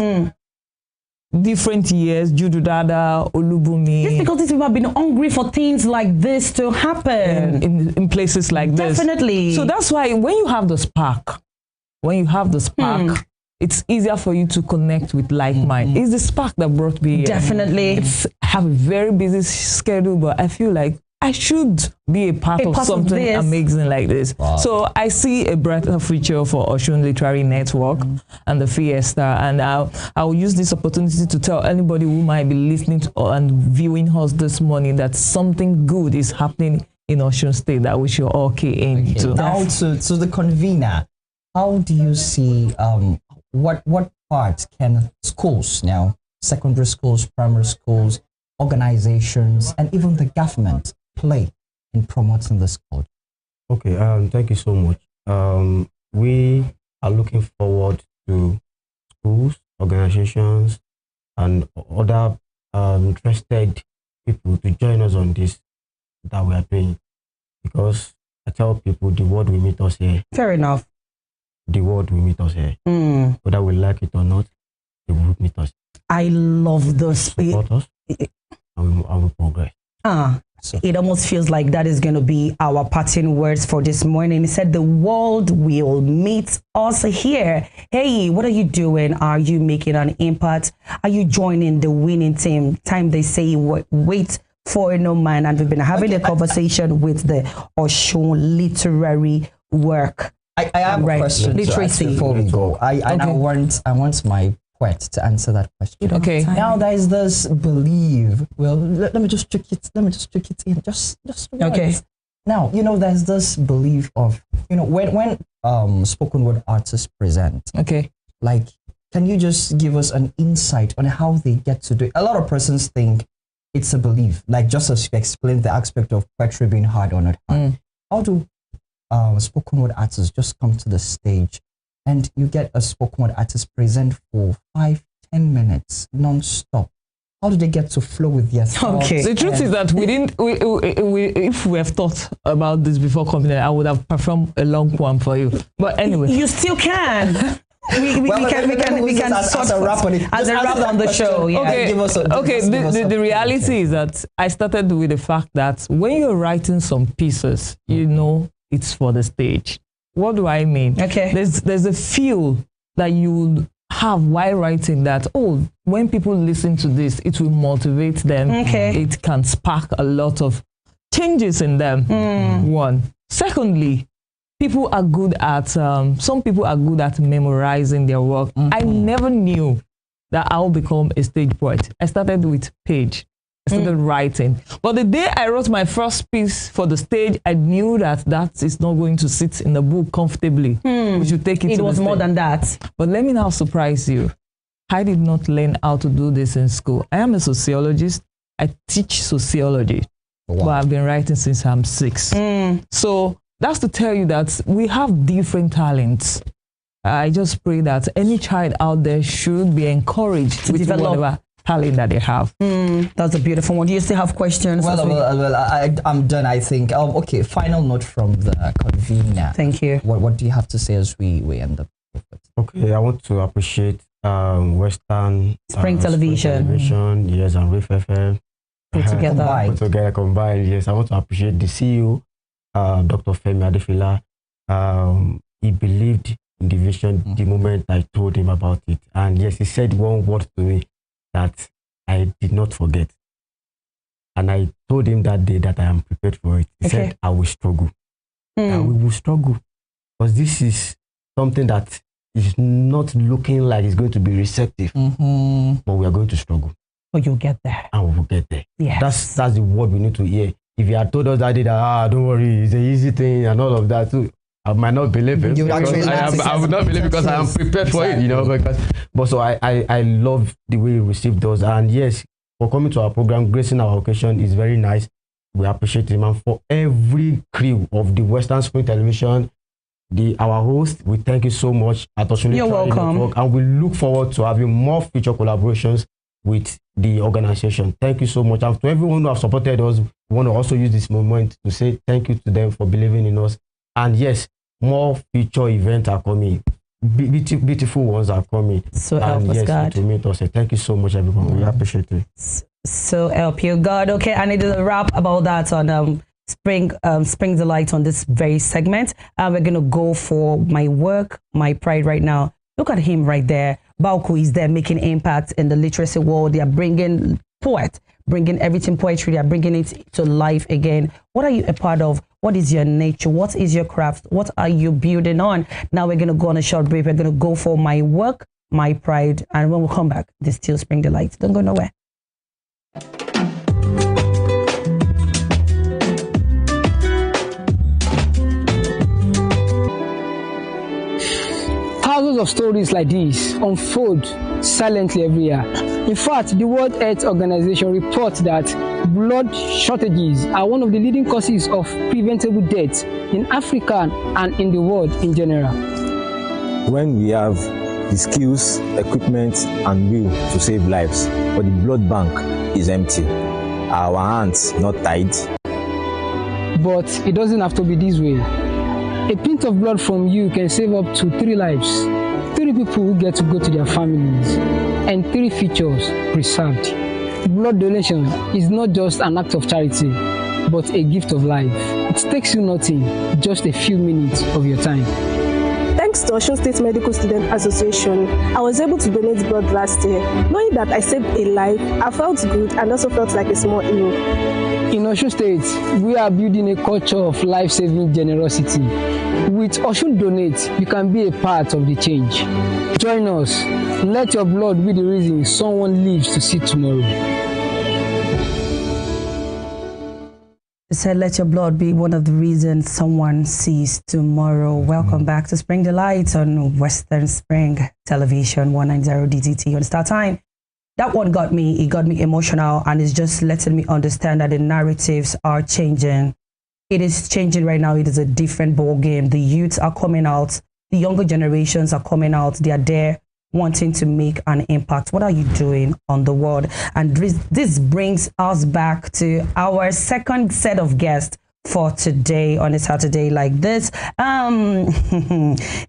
different years, Judu Dada, Olubumi. It's because these people have been hungry for things like this to happen. In places like this. Definitely. So that's why when you have the spark, it's easier for you to connect with like mind. It's the spark that brought me here. Definitely. I have a very busy schedule, but I feel like I should be a part of something amazing like this. Wow. So I see a brighter future for Osun Literary Network and the Fiesta, and I'll use this opportunity to tell anybody who might be listening to and viewing us this morning that something good is happening in Osun State that we should all key into. Now to the convener, how do you see what part can schools now, secondary schools, primary schools, organizations, and even the government play in promoting this culture? Okay, thank you so much. We are looking forward to schools, organizations, and other interested people to join us on this that we are doing. Because I tell people the word will meet us here. Fair enough. The word will meet us here. Whether we like it or not, it will meet us. I love the Support us, and we progress. It almost feels like that is going to be our parting words for this morning. He said the world will meet us here. Hey, what are you doing? Are you making an impact? Are you joining the winning team? Time they say wait for no man. And we've been having a conversation with the Osun literary work. I have a question literacy before we go. I want my poet to answer that question. Okay. Now there is this belief. Well, let me just trick it. Let me just trick it in. Just okay. Now there's this belief of when spoken word artists present. Okay. Like, can you just give us an insight on how they get to do it? A lot of persons think it's a belief. Like just as you explained the aspect of poetry being hard or not hard. How do spoken word artists just come to the stage and you get a spoken word artist present for 5-10 minutes non-stop? How do they get to flow with their thoughts? Okay. The truth is that if we have thought about this before coming here, I would have performed a long one for you. But anyway, you still can. We can sort of wrap on it. As a wrap on the show. Yeah. Okay. The reality is that I started with the fact that when you're writing some pieces, you know it's for the stage. What do I mean? Okay. There's a feel that you have while writing that, oh, when people listen to this, it will motivate them. Okay. It can spark a lot of changes in them. One. Secondly, people are good at, some people are good at memorizing their work. I never knew that I'll become a stage poet. I started with page. I started writing. But the day I wrote my first piece for the stage, I knew that that is not going to sit in the book comfortably. We should take it to the stage. It was more than that. But let me now surprise you. I did not learn how to do this in school. I am a sociologist. I teach sociology. But I've been writing since I'm 6. So that's to tell you that we have different talents. I just pray that any child out there should be encouraged to develop whatever talent that they have. That's a beautiful one. Do you still have questions? I'm done, I think. Okay, final note from the convener. Thank you. What do you have to say as we end up? Okay, I want to appreciate Western Spring Television. Yes, and Reef FM. Put together. Combined. Yes, I want to appreciate the CEO, Dr. Femi Adefila. He believed in the vision the moment I told him about it. And yes, he said one word to me that I did not forget. And I told him that day that I am prepared for it. He said, I will struggle. And we will struggle. Because this is something that is not looking like it's going to be receptive. But we are going to struggle. But you'll get there. And we will get there. Yes. That's the word we need to hear. If you had told us that day that, don't worry, it's an easy thing and all of that too, I might not believe it. I would not believe because I am prepared for it, you know. But so I love the way you received those. And yes, for coming to our program, gracing our occasion is very nice. We appreciate him. And for every crew of the Western Spring Television, our host, we thank you so much. You're welcome. Network, and we look forward to having more future collaborations with the organization. Thank you so much. And to everyone who have supported us, we want to also use this moment to say thank you to them for believing in us. And yes, more future events are coming. Beautiful ones are coming. So help us, God. To meet us. Thank you so much, everyone. We appreciate it. So help you, God. Okay, I need a wrap about that on Spring Delight on this very segment. We're going to go for my work, my pride right now. Look at him right there. Bauku is there making impact in the literacy world. They are bringing bringing everything poetry. They are bringing it to life again. What are you a part of? What is your nature? What is your craft? What are you building on? Now we're going to go on a short break. We're going to go for my work, my pride. And when we come back, there's still Spring Delight. Don't go nowhere. Thousands of stories like this unfold silently every year. In fact, the World Health Organization reports that blood shortages are one of the leading causes of preventable deaths in Africa and in the world in general. When we have the skills, equipment, and will to save lives, but the blood bank is empty, our hands not tied. But it doesn't have to be this way. A pint of blood from you can save up to 3 lives. 3 people who get to go to their families, and 3 futures preserved. Blood donation is not just an act of charity, but a gift of life. It takes you nothing, just a few minutes of your time. Thanks to Osun State Medical Student Association, I was able to donate blood last year. Knowing that I saved a life, I felt good and also felt like a small hero. In Osun State, we are building a culture of life-saving generosity. With Osun Donate, you can be a part of the change. Join us. Let your blood be the reason someone lives to see tomorrow. Said, let your blood be one of the reasons someone sees tomorrow. Welcome back to Spring Delight on Western Spring Television 190 DTT on StarTime. That one got me. It got me emotional, and it's just letting me understand that the narratives are changing. It is changing right now. It is a different ball game. The youths are coming out. The younger generations are coming out. They are there wanting to make an impact. What are you doing on the world? And this brings us back to our second set of guests for today on a Saturday like this.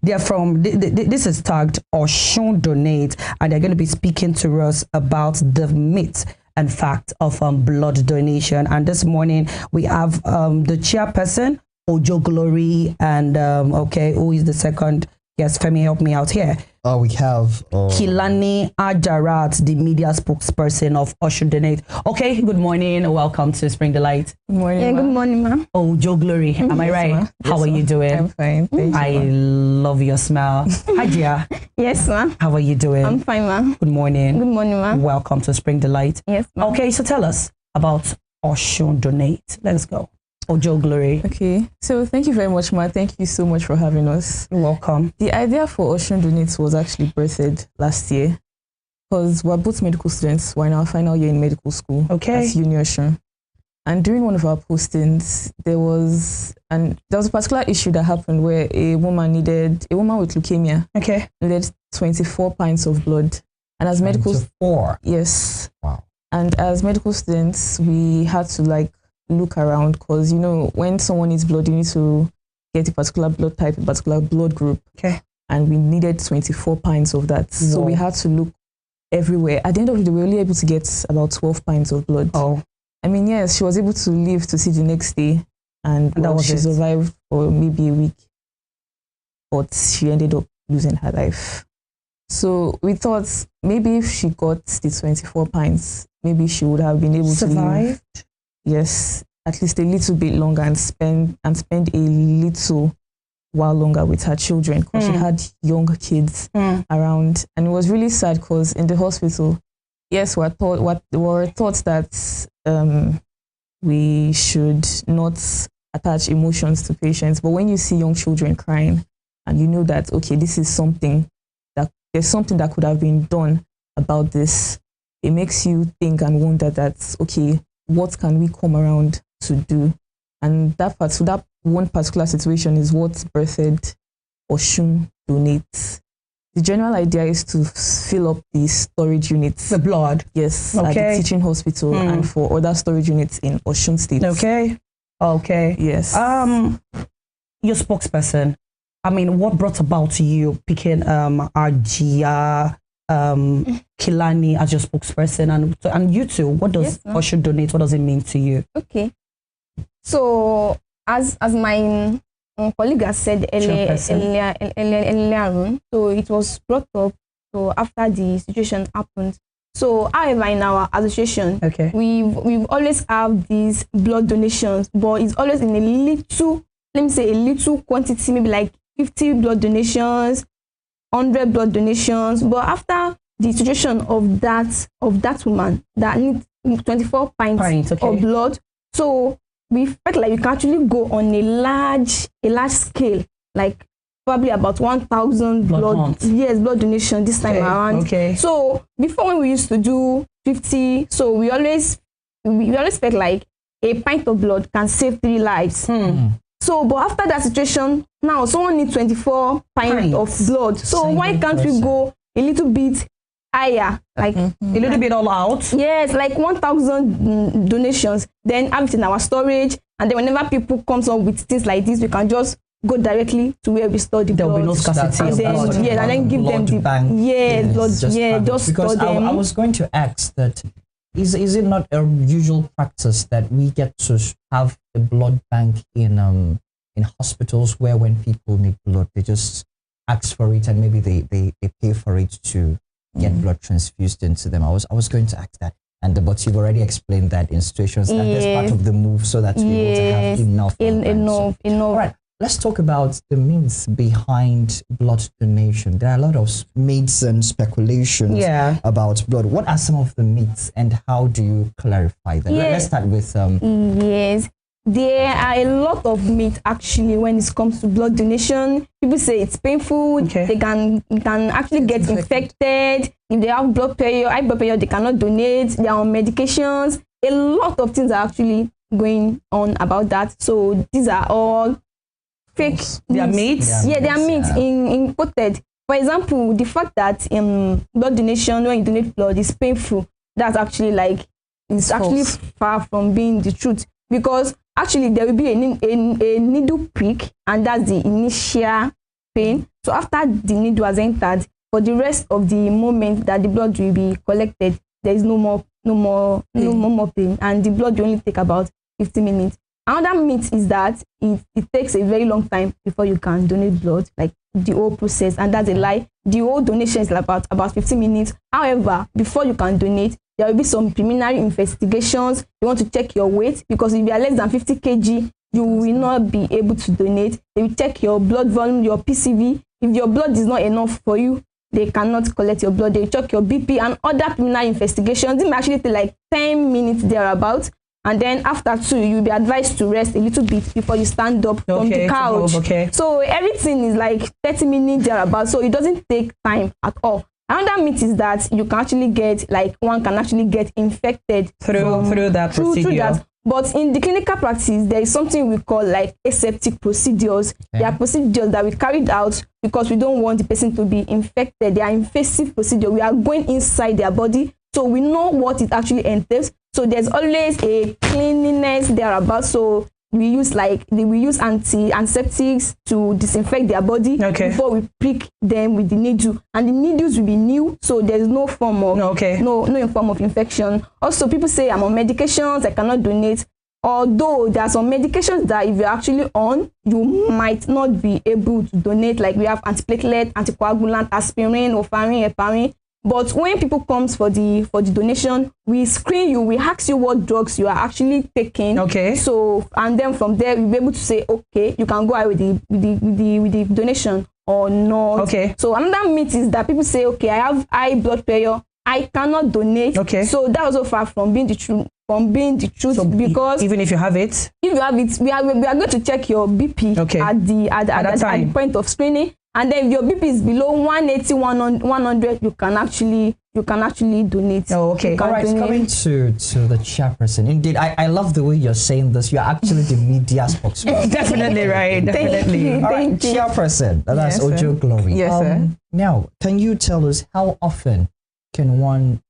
They're from, this is tagged Osun Donate, and they're going to be speaking to us about the myth and fact of blood donation. And this morning we have the chairperson, Ojo Glory, and who is the second Yes, Femi, help me out here. We have Kilani Ajarat, the media spokesperson of Ocean Donate. Okay, good morning. Welcome to Spring Delight. Good morning. Yeah, good morning, ma'am. Oh, Joe Glory, am I right? ma'am. How are you doing? I'm fine. Thank you. I love your smile. Hajia, Yes, ma'am. how are you doing? I'm fine, ma'am. Good morning. Good morning, ma'am. Welcome to Spring Delight. Yes, ma'am. Okay, so tell us about Ocean Donate. Let's go. Oh, Joe Glory. Okay, so thank you very much, Ma. Thank you so much for having us. You're welcome. The idea for Ocean Donates was actually birthed last year because we're both medical students. We're in our final year in medical school Okay. at Uni Ocean. And during one of our postings, there was a particular issue that happened where a woman with leukemia Okay. needed 24 pints of blood. And as medical 4. yes. Wow. And as medical students, we had to look around because, when someone needs blood, you need to get a particular blood type, a particular blood group. Okay. And we needed 24 pints of that. So we had to look everywhere. At the end of the day, we were only able to get about 12 pints of blood. Oh. I mean, yes, she was able to live to see the next day. And she survived for maybe a week. But she ended up losing her life. So we thought maybe if she got the 24 pints, maybe she would have been able to live. Yes, at least a little bit longer and spend a little while longer with her children because she had young kids around. And it was really sad because in the hospital, yes, we were taught that we should not attach emotions to patients. But when you see young children crying and you know that, okay, this is there's something that could have been done about this, it makes you think and wonder that, okay, what can we come around to do? And that one particular situation is what birthed Ocean Donate. The general idea is to fill up the storage units. The blood. Yes, at the teaching hospital and for other storage units in Osun State. Okay. Yes. Your spokesperson. I mean, what brought about you picking Arjia Kilani as your spokesperson, and you too? What does Ocean Donate? What does it mean to you? Okay. So as my colleague has said earlier on, so it was brought up so after the situation happened. So however, in our association, we've always have these blood donations, but it's always in a little, let me say a little quantity, maybe like 50 blood donations, 100 blood donations. But after the situation of that woman that needs 24 pints of blood, so we felt like we can actually go on a large scale, like probably about 1,000 blood donation this time around. Okay. So before, when we used to do 50, so we always felt like a pint of blood can save 3 lives. So, but after that situation, now someone needs 24 pints of blood. So why can't we go a little bit higher, like a little bit all out? Yes, like 1,000 donations. Then have it in our storage, and then whenever people comes up with things like this, we can just go directly to where we store the blood. There will be no scarcity. And then give them the bank. Just because store them. I was going to ask that. Is it not a usual practice that we get to have a blood bank in hospitals where when people need blood, they just ask for it and maybe they pay for it to get blood transfused into them? I was going to ask that. But you've already explained that in situations that that's part of the move so that we're able to have enough. All right. Let's talk about the myths behind blood donation. There are a lot of myths and speculations about blood. What are some of the myths and how do you clarify them? Let's start with... Yes, there are a lot of myths actually when it comes to blood donation. People say it's painful, they can actually get infected. If they have high blood pressure, they cannot donate, they are on medications. A lot of things are actually going on about that. So these are all fake. They are myths? Yeah, they are myths in quoted. For example, the fact that blood donation, when you donate blood, is painful, that's actually actually far from being the truth. Because actually there will be a needle prick, and that's the initial pain. So after the needle has entered, for the rest of the moment that the blood will be collected, there is no more pain, and the blood will only take about 15 minutes. Another myth is that it takes a very long time before you can donate blood, like the whole process, and that's a lie. The whole donation is about 15 minutes. However, before you can donate, there will be some preliminary investigations. You want to check your weight, because if you are less than 50 kg, you will not be able to donate. They will check your blood volume, your PCV. If your blood is not enough for you, they cannot collect your blood. They will check your BP and other preliminary investigations. It may actually take like 10 minutes thereabouts. And then after 2, you'll be advised to rest a little bit before you stand up from the couch. So everything is like 30 minutes thereabouts. So it doesn't take time at all. Another myth is that you can actually get, like, one can actually get infected through that procedure. But in the clinical practice, there is something we call like aseptic procedures. There are procedures that we carried out because we don't want the person to be infected. They are invasive procedures. We are going inside their body, so we know what it actually entails. So there's always a cleanliness thereabout. So we use antiseptics to disinfect their body before we prick them with the needle, and the needles will be new, so there's no form of no form of infection. Also, people say I'm on medications, I cannot donate. Although there are some medications that if you're actually on, you might not be able to donate. Like we have antiplatelet, anticoagulant, aspirin, warfarin, heparin. But when people comes for the donation, we screen you, we ask you what drugs you are actually taking. So, and then from there we'll be able to say, okay, you can go ahead with the donation or not. So another myth is that people say, okay, I have high blood pressure, I cannot donate. So that also far from being the truth. So because even if you have it, we are going to check your BP at the point of screening. And then if your BP is below 180, 100, you can actually donate. All right, coming to the chairperson. Indeed, I love the way you're saying this. You're actually the media spokesman. Definitely right. Definitely. All right, chairperson. That's Ojo Glory. Yes, sir. Now, can you tell us how often can one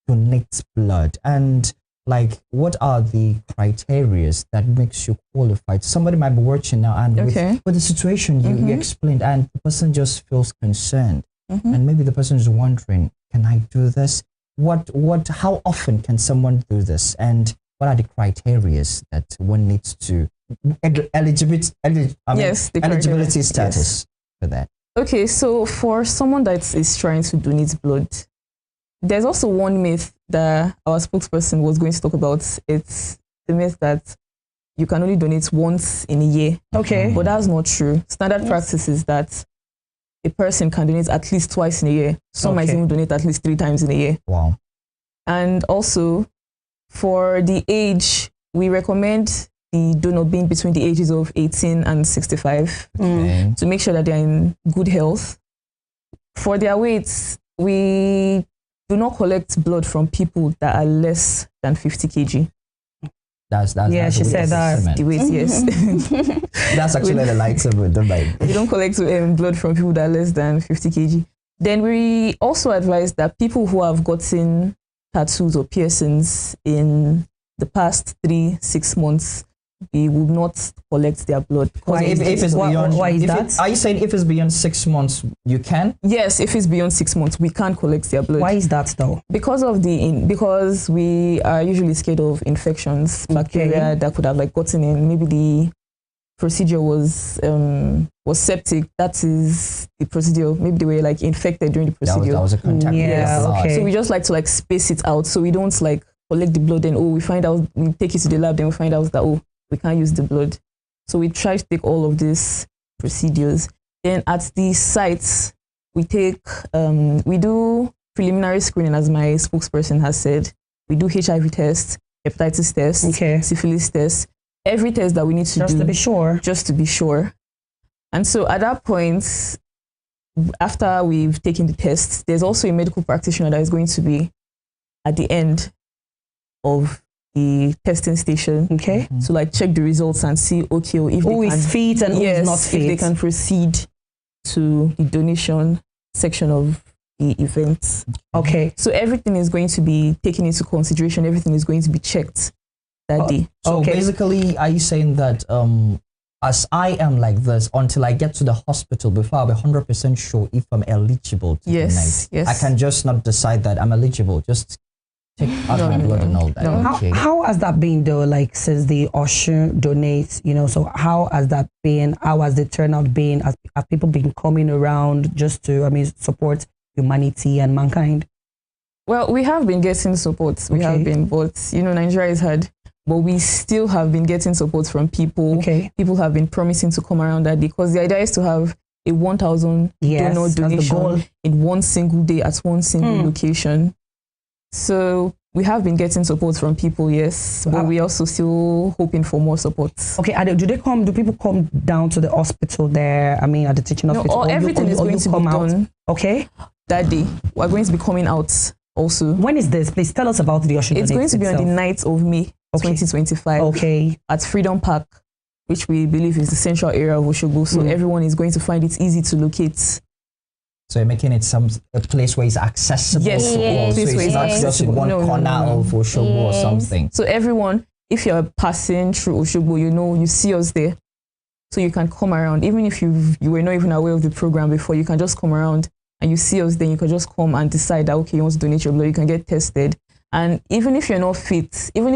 donate blood, and like what are the criteria that makes you qualified? Somebody might be watching now, and with the situation you explained, and the person just feels concerned, and maybe the person is wondering, can I do this? How often can someone do this, and what are the criteria that one needs to eligibility status for that? Okay, so for someone that is trying to donate blood, there's also one myth that our spokesperson was going to talk about. It's the myth that you can only donate once in a year. But that's not true. Standard practice is that a person can donate at least twice in a year. Some might even donate at least 3 times in a year. Wow. And also, for the age, we recommend the donor being between the ages of 18 and 65 to make sure that they're in good health. For their weights, we do not collect blood from people that are less than 50 kg. That's she said that. The weight, yes. That's actually the lights of it. We don't collect blood from people that are less than 50 kg. Then we also advise that people who have gotten tattoos or piercings in the past 3-6 months, we will not collect their blood. Why is that? Are you saying if it's beyond 6 months, you can? Yes, if it's beyond 6 months, we can't collect their blood. Why is that though? Because we are usually scared of infections, bacteria that could have gotten in. Maybe the procedure was septic. That is the procedure. Maybe they were infected during the procedure. That was a contact. So we just like to space it out, so we don't collect the blood and we find out, we take it to the lab, then we find out that we can't use the blood. So we try to take all of these procedures. Then at the sites, we do preliminary screening, as my spokesperson has said. We do HIV tests, hepatitis tests, syphilis tests, every test that we need to do. Just to be sure. And so at that point, after we've taken the tests, there's also a medical practitioner that is going to be at the end of the testing station, so check the results and see if who is fit and who is not fit, if they can proceed to the donation section of the event. So everything is going to be taken into consideration. Everything is going to be checked that day. So basically, are you saying that as I am like this, until I get to the hospital before I'll be 100% sure if I'm eligible to donate? Yes. I can just not decide that I'm eligible. Just take out my blood and all that. Okay. How has that been though? Like since the Oshun donates, so how has that been? How has the turnout been? Have people been coming around just to, support humanity and mankind? Well, we have been getting support. We have been, but Nigeria is hard. But we still have been getting support from people. Okay. People have been promising to come around that day, because the idea is to have a 1,000 donor donation in one single day at one single location. So we have been getting support from people, yes, but we also still hoping for more support. Okay, do people come down to the hospital there? At the teaching hospital? No, everything is going to be done. Okay. That day, we're going to be coming out also. When is this? Please tell us about the Oshun. It's going to be on the 9th of May, 2025. Okay. At Freedom Park, which we believe is the central area of Oshogbo. So everyone is going to find it easy to locate. So you're making it a place where it's accessible. Yes, so it's not just in one corner of Oshogbo or something. So everyone, if you're passing through Oshogbo, you see us there. So you can come around. Even if you were not even aware of the program before, you can just come around and you see us, then you can just come and decide that, okay, you want to donate your blood, you can get tested. And even if you're not fit, even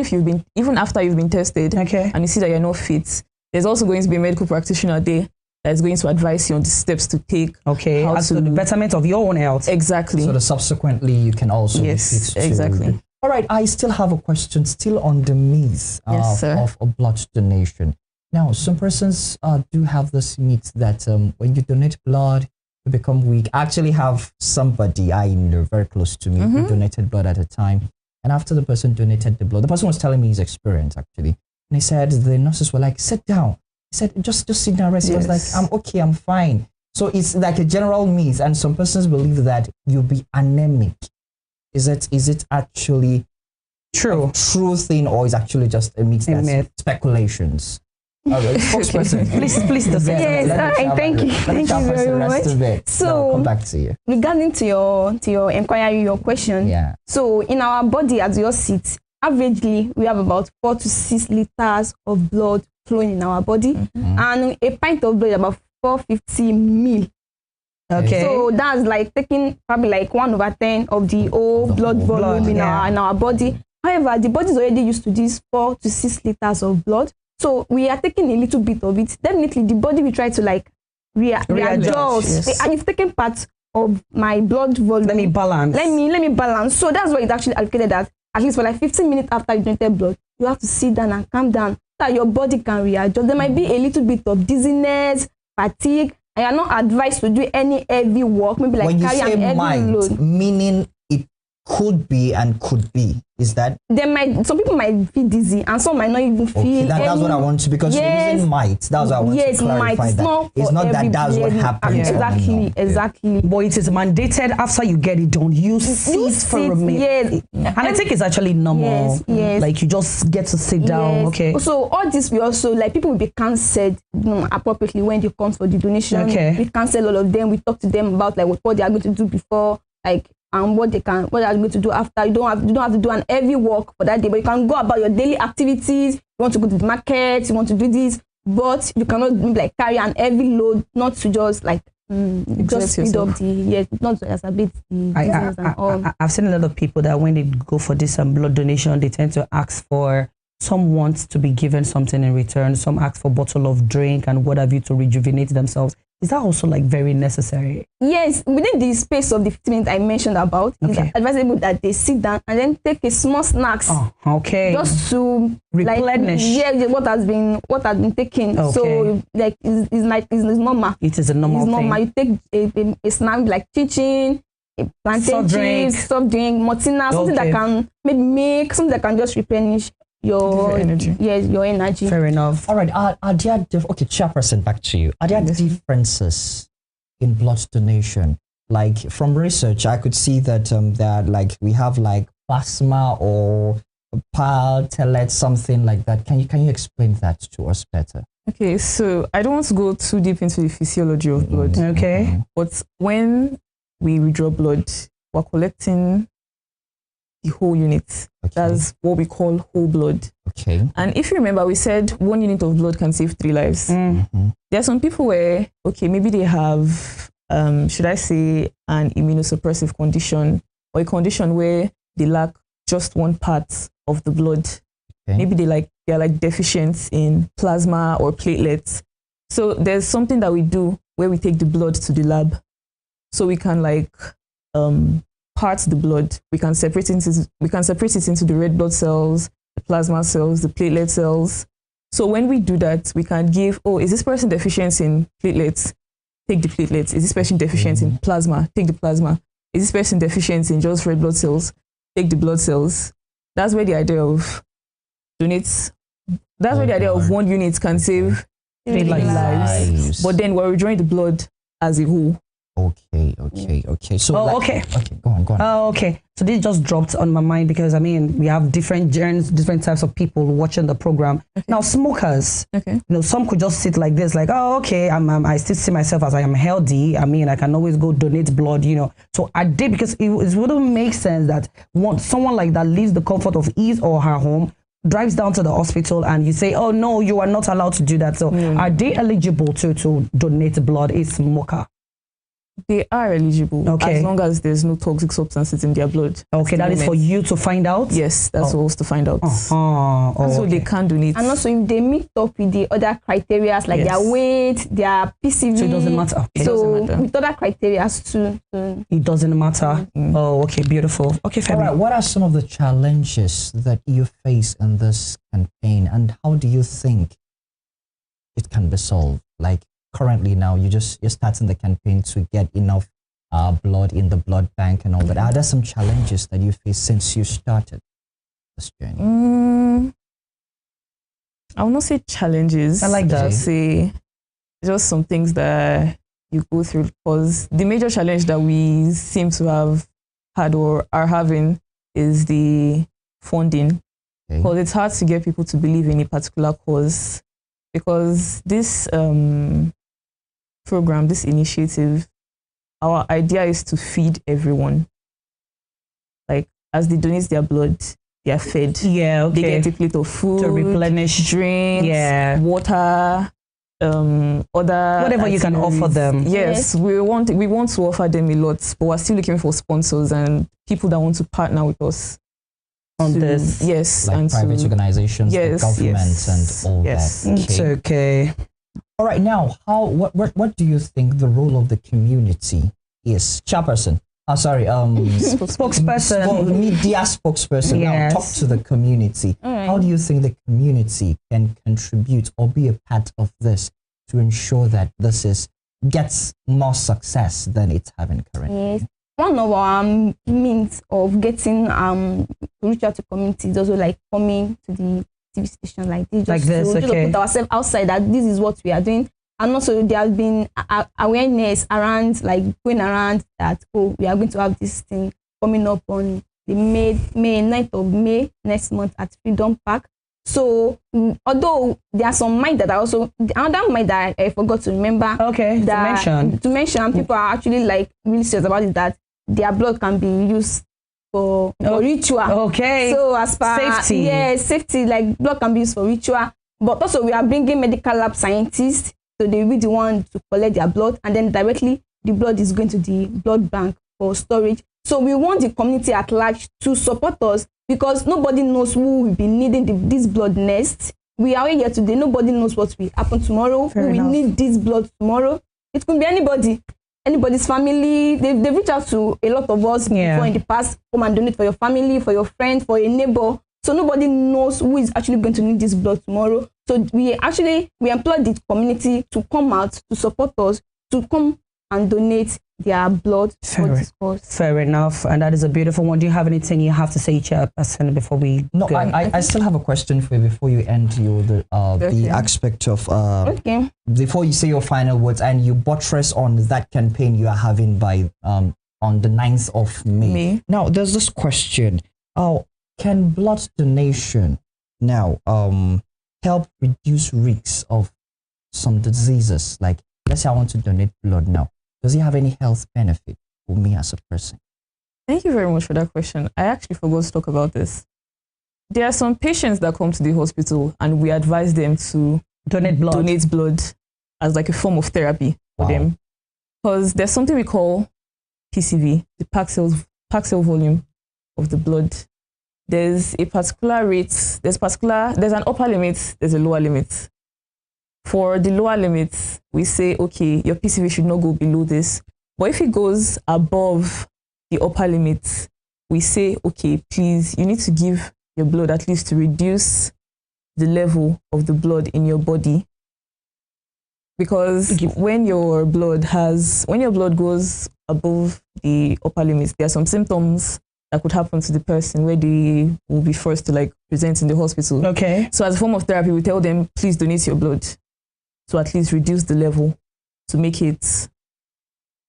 after you've been tested, and you see that you're not fit, there's also going to be a medical practitioner there that is going to advise you on the steps to take. Okay, as to the betterment of your own health. Exactly. So that subsequently you can also be fit exactly. All right, I still have a question, still on the myth of blood donation. Now, some persons do have this myth that when you donate blood, you become weak. I actually have somebody I know very close to me who donated blood at a time. And after the person donated the blood, the person was telling me his experience actually. And he said, the nurses were like, sit down. He said, just sit down, rest. He was like, I'm okay, I'm fine. So it's like a general myth. And some persons believe that you'll be anemic. Is it actually a true thing, or is actually just a myth? Speculations? All right, spokesperson. please. Yes, thank you. Thank you very much. So I'll come back to you. Regarding to your inquiry, your question. So in our body, as your seat, averagely we have about 4 to 6 liters of blood flowing in our body, and a pint of blood is about 450 ml. Okay. So that's like taking probably like 1/10 of the whole blood volume in our body. However, the body is already used to these 4 to 6 liters of blood. So we are taking a little bit of it. Definitely the body will try to like readjust. Yes. And it's taking part of my blood volume. Let me balance. Let me balance. So that's why it's actually allocated that at least for like 15 minutes after you donated blood, you have to sit down and calm down so that your body can readjust. There might be a little bit of dizziness, fatigue, and you're not advised to do any heavy work, maybe like carry an heavy load. Meaning it could be and could be. Is that? Some people might feel dizzy and some might not even feel. That's what I want to, because you're using might. That's what I want to clarify. It's not that that's what happens. Exactly. But it is mandated after you get it done. You sit for a minute. And I think it's actually normal. Yes. Like you just get to sit down. Okay. So all this, we also like people will be cancelled appropriately when they come for the donation. We cancel all of them. We talk to them about like what they are going to do before, like. And what they are going to do after. You don't have to do an heavy work for that day, but you can go about your daily activities. You want to go to the market, you want to do this, but you cannot like carry an heavy load, not to just like just speed up not to exacerbate the business and all. I've seen a lot of people that when they go for this blood donation, they tend to ask for, some want to be given something in return, some ask for a bottle of drink and what have you to rejuvenate themselves. Is that also like very necessary? Yes, within the space of the 15 minutes I mentioned about, it's advisable that they sit down and then take a small snacks. Just to replenish. What has been taken. So like it's normal. It is a normal thing. Normal. You take a snack like chicken, a plantain chips, soft drink, Martina, something that can maybe make something that can just replenish your energy. Yes, your energy. Fair enough. All right. Are there chairperson, back to you. Are there differences in blood donation? Like from research, I could see that that like we have like plasma or platelet, something like that. Can you explain that to us better? Okay, so I don't want to go too deep into the physiology of blood. But when we withdraw blood, we're collecting the whole unit. That's what we call whole blood. And if you remember, we said 1 unit of blood can save 3 lives. There are some people where, maybe they have, should I say, an immunosuppressive condition, or a condition where they lack just one part of the blood. Okay. Maybe they're like deficient in plasma or platelets. So there's something that we do where we take the blood to the lab, so we can part the blood. We can separate it into the red blood cells, the plasma cells, the platelet cells. So when we do that, we can give, is this person deficient in platelets? Take the platelets. Is this person deficient in plasma? Take the plasma. Is this person deficient in just red blood cells? Take the blood cells. That's where the idea of one unit can save 3 lives. But then we're withdrawing the blood as a whole. Okay. So okay. Go on. Okay. So this just dropped on my mind because we have different gens, different types of people watching the program. Okay. Now, smokers. Okay. Some could just sit like this, like, I still see myself as I am healthy. I can always go donate blood. So I did, because it wouldn't make sense that someone like that leaves the comfort of his or her home, drives down to the hospital, and you say, oh no, you are not allowed to do that. So are they eligible to donate blood? A smoker. They are eligible, as long as there's no toxic substances in their blood. Okay, that is for you to find out? Yes, that's for us to find out. So they can donate. And also, if they meet up with the other criteria, like their weight, their PCV. So it doesn't matter. Okay. So with other criteria too. It doesn't matter. Oh, okay, beautiful. Okay, Femi. All right, what are some of the challenges that you face in this campaign, and how do you think it can be solved? Like, currently now, you're starting the campaign to get enough blood in the blood bank and all that. Are there some challenges that you face since you started this journey? I will not say challenges. I like that. I'll say just some things that you go through, because the major challenge that we seem to have had or are having is the funding. Because it's hard to get people to believe in a particular cause, because this program, this initiative, our idea is to feed everyone. Like, as they donate their blood, they are fed. Yeah, okay. They get a plate of food, to replenish, drinks, water, other whatever you can offer them. Yes, we want to offer them a lot, but we're still looking for sponsors and people that want to partner with us on this. Yes, like and private organizations, the government, and all that. It's okay. All right, now, what do you think the role of the community is? Chairperson. Spokesperson. Media spokesperson. Yes. Now, talk to the community. Right. How do you think the community can contribute or be a part of this to ensure that this gets more success than it's having currently? Yes. One of our means of getting to reach out to community is also like coming to the TV station like this. Just to put ourselves outside that this is what we are doing. And also there has been awareness around, like going around that, we are going to have this thing coming up on the 9th of May next month at Freedom Park. So although there are some might that are also, another might that I forgot to remember. Okay, to mention, people are actually like really serious about it, that their blood can be used for ritual. Okay. So as per safety. Yes, safety, like blood can be used for ritual. But also we are bringing medical lab scientists, so they will be the one to collect their blood, and then directly the blood is going to the blood bank for storage. So we want the community at large to support us, because nobody knows who will be needing this blood next. We are here today. Nobody knows what will happen tomorrow. Who will need this blood tomorrow? It could be anybody. Anybody's family. They've reached out to a lot of us before in the past. Come and donate for your family, for your friend, for a neighbor. So nobody knows who is actually going to need this blood tomorrow. So we employ the community to come out to support us, to come and donate their blood for this cause. Fair enough. And that is a beautiful one. Do you have anything you have to say, Chairperson, before we go? I still have a question for you before you end the aspect of before you say your final words, and you buttress on that campaign you are having by on the 9th of May. Now there's this question. Can blood donation now help reduce risks of some diseases? Like, let's say I want to donate blood now. Does it have any health benefit for me as a person? Thank you very much for that question. I actually forgot to talk about this. There are some patients that come to the hospital and we advise them to donate blood as like a form of therapy for them. Because there's something we call PCV, the packed cell volume of the blood. there's a particular rate, there's an upper limit, there's a lower limit. For the lower limit, we say, okay, your PCV should not go below this. But if it goes above the upper limit, we say, okay, please, you need to give your blood at least to reduce the level of the blood in your body. Because when your blood goes above the upper limits, there are some symptoms that could happen to the person where they will be forced to like present in the hospital. Okay. So as a form of therapy, we tell them, please donate your blood to at least reduce the level to make it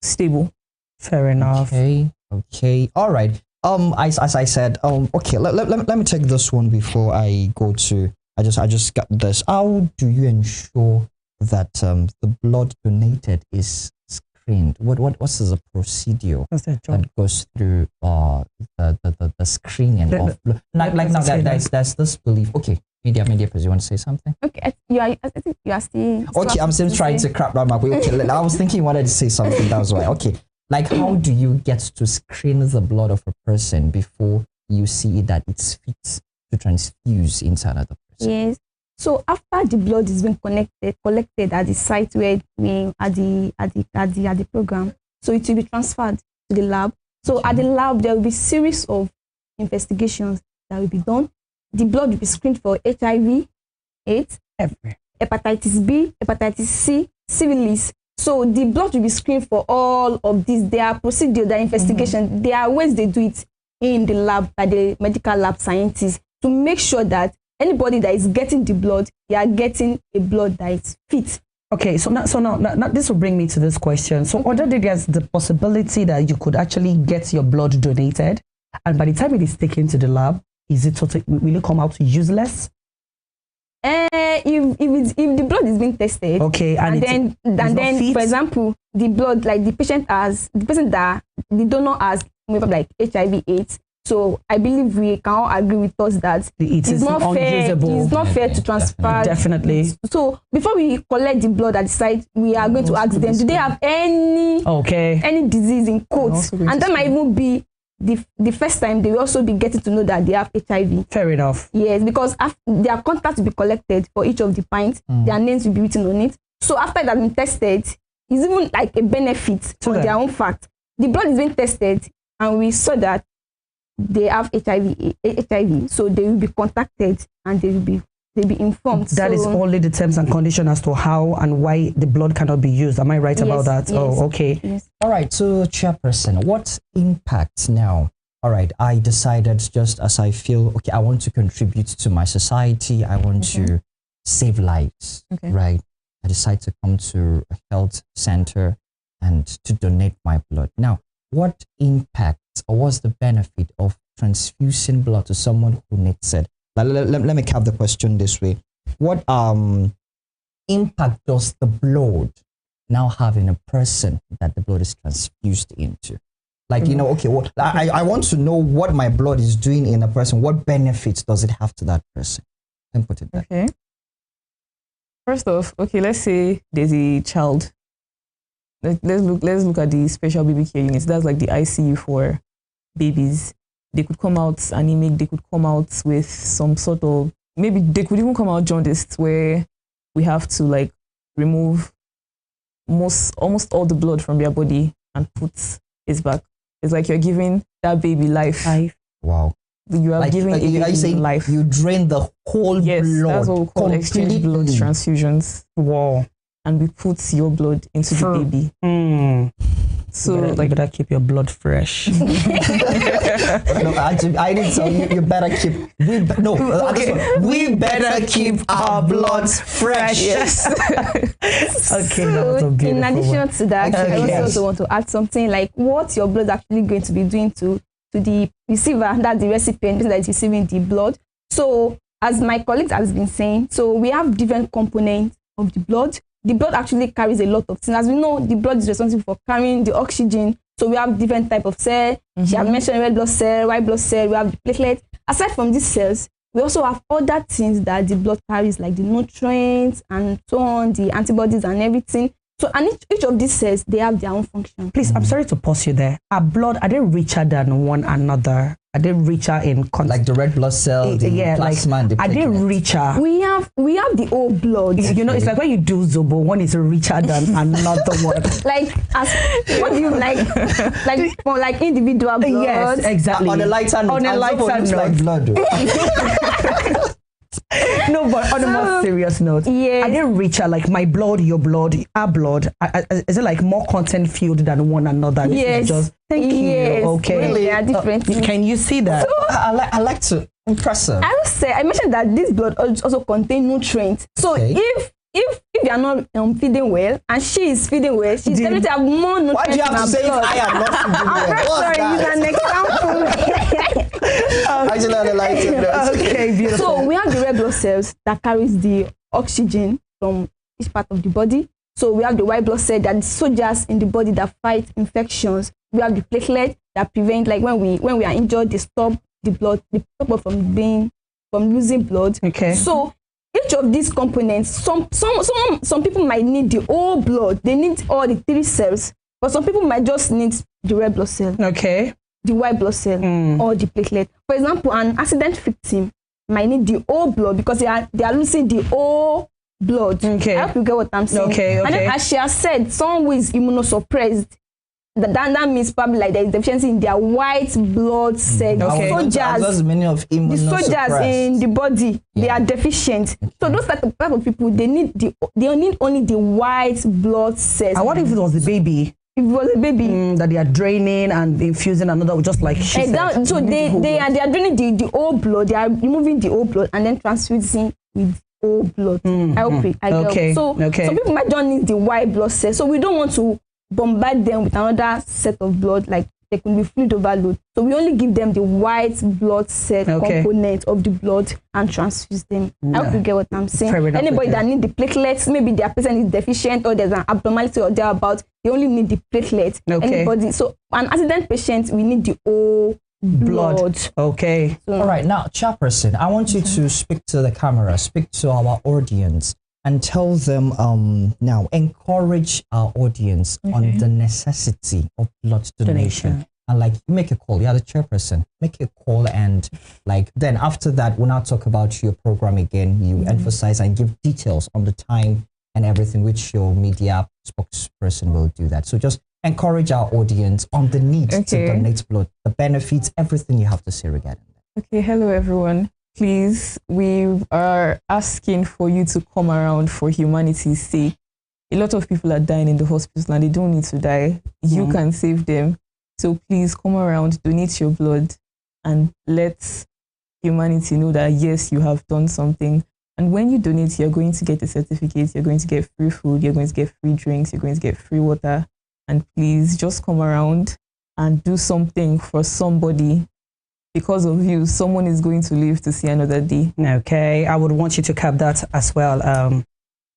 stable. Fair enough. Okay. All right. As I said, okay, let me take this one before I go to, I just got this. How do you ensure that the blood donated is screened? What's the procedure that goes through the screening of blood? Like now there's this belief. Okay, media, please, you want to say something? Okay, I think you are still. Okay, I'm still trying to crap down my way. Okay, I was thinking you wanted to say something. That was why. Okay, like how do you get to screen the blood of a person before you see that it's fit to transfuse into another person? Yes. So after the blood is being collected at the site where we at the program, so it will be transferred to the lab. So at the lab there will be series of investigations that will be done. The blood will be screened for HIV, AIDS, hepatitis B, hepatitis C, syphilis. So the blood will be screened for all of these. There are procedures, there are investigations, there are ways they do it in the lab by the medical lab scientists to make sure that anybody that is getting the blood, they are getting a blood that is fit. Okay, so now this will bring me to this question. So other than there's the possibility that you could actually get your blood donated, and by the time it is taken to the lab, is it totally, will it come out useless? If the blood is being tested, okay, and then for example, the blood, like the person that the donor has maybe like HIV/AIDS. So I believe we can all agree with us that it's not fair. It's not fair to transfer. Definitely. So before we collect the blood at the site, we are going to ask them, do they have any disease in quotes? And that might even be the first time they will also be getting to know that they have HIV. Fair enough. Yes, because their contact will be collected for each of the pints. Their names will be written on it. So after it has been tested, it's even like a benefit on their own fact. The blood is being tested, and we saw that they have HIV, so they will be contacted and they will be informed. That is only the terms and conditions as to how and why the blood cannot be used. Am I right about that? Yes. Oh, okay. Yes. All right. So, Chairperson, what impact now? All right. I decided, just as I feel, okay, I want to contribute to my society. I want to save lives. Okay. Right. I decide to come to a health center and to donate my blood. Now, what impact or what's the benefit of transfusing blood to someone who needs it? Let me cap the question this way. What impact does the blood now have in a person that the blood is transfused into? Like, you know, okay, well, I want to know what my blood is doing in a person. What benefits does it have to that person? Let me put it back. Okay. First off, okay, let's say there's a child. Let's look at the special baby care units. That's like the ICU for babies. They could come out anemic. They could come out with some sort of, maybe they could even come out jaundiced, where we have to like remove almost all the blood from their body and put it back. It's like you're giving that baby life. Wow. You are like, giving it life. You drain the whole blood. That's what we call exchange blood transfusions. Wow. And we put your blood into the baby. So you better keep your blood fresh. No, I didn't tell you. You better keep. We better keep our blood fresh. Yes. Okay. So in addition to that, I also want to add something like what your blood is actually going to be doing to the receiver, that's the recipient that is receiving the blood. So as my colleagues has been saying, so we have different components of the blood. The blood actually carries a lot of things. As we know, the blood is responsible for carrying the oxygen. So we have different type of cells. She has mentioned red blood cell, white blood cell, we have the platelet. Aside from these cells, we also have other things that the blood carries, like the nutrients and so on, the antibodies and everything. So and each of these cells, they have their own function. Please, I'm sorry to pause you there. Are they richer than one another? I didn't reach her in like the red blood cell, the plasma, and the I didn't reach her. We have the old blood. You know, it's like when you do Zobo, one is richer than another one. Like, what do you like for like individual blood? Yes, exactly. On a lighter note, like blood. No, but on a more serious note, I didn't reach her like my blood, your blood, our blood. Is it like more content filled than one another? Yes. Just thank you. Okay. Really, they are different. Can you see that? So, I like to impressive. I will say I mentioned that this blood also contains nutrients. So if you are not feeding well and she is feeding well, she's definitely have more nutrients. Why do you have to say I am not feeding well? I'm sorry, use an example. Okay, beautiful. So we have the red blood cells that carries the oxygen from each part of the body. So we have the white blood cell that is soldiers in the body that fight infections. We have the platelet that prevent, like when we are injured, they stop the blood, they stop us from losing blood. Okay. So each of these components, some people might need the whole blood. They need all the 3 cells, but some people might just need the red blood cell. Okay. The white blood cell or the platelet. For example, an accident victim might need the whole blood because they are losing the whole blood. Okay. I hope you get what I'm saying. Okay. And then, as she has said, someone who is immunosuppressed, that means probably like there is deficiency in their white blood cells. Okay. The soldiers in the body, they are deficient. So those type of people, they need only the white blood cells. And what if it was the baby? If it was a baby that they are draining and infusing another, just like she said. So they are draining the whole blood. They are removing the whole blood and then transfusing with whole blood. I hope I get. So some people might don't need the white blood cell. So we don't want to bombard them with another set of blood, like there could be fluid overload. So we only give them the white blood cell component of the blood and transfuse them. I hope you get what I'm saying. Anybody that needs the platelets, maybe their person is deficient or there's an abnormality or thereabout, they only need the platelets. Anybody. So an accident patient, we need the whole blood. Okay. So, all right. Now, chairperson, I want you to speak to the camera, speak to our audience, and tell them now, encourage our audience on the necessity of blood donation. And like, make a call. You are the chairperson. Make a call, and like then after that, we'll now talk about your program again. You emphasize and give details on the time and everything, which your media spokesperson will do that. So just encourage our audience on the need to donate blood, the benefits, everything you have to say regarding that. Okay, hello everyone. Please, we are asking for you to come around for humanity's sake. A lot of people are dying in the hospital and they don't need to die. You can save them. So please come around, donate your blood, and let humanity know that yes, you have done something. And when you donate, you're going to get a certificate, you're going to get free food, you're going to get free drinks, you're going to get free water. And please just come around and do something for somebody. Because of you, someone is going to live to see another day. Okay, I would want you to cap that as well,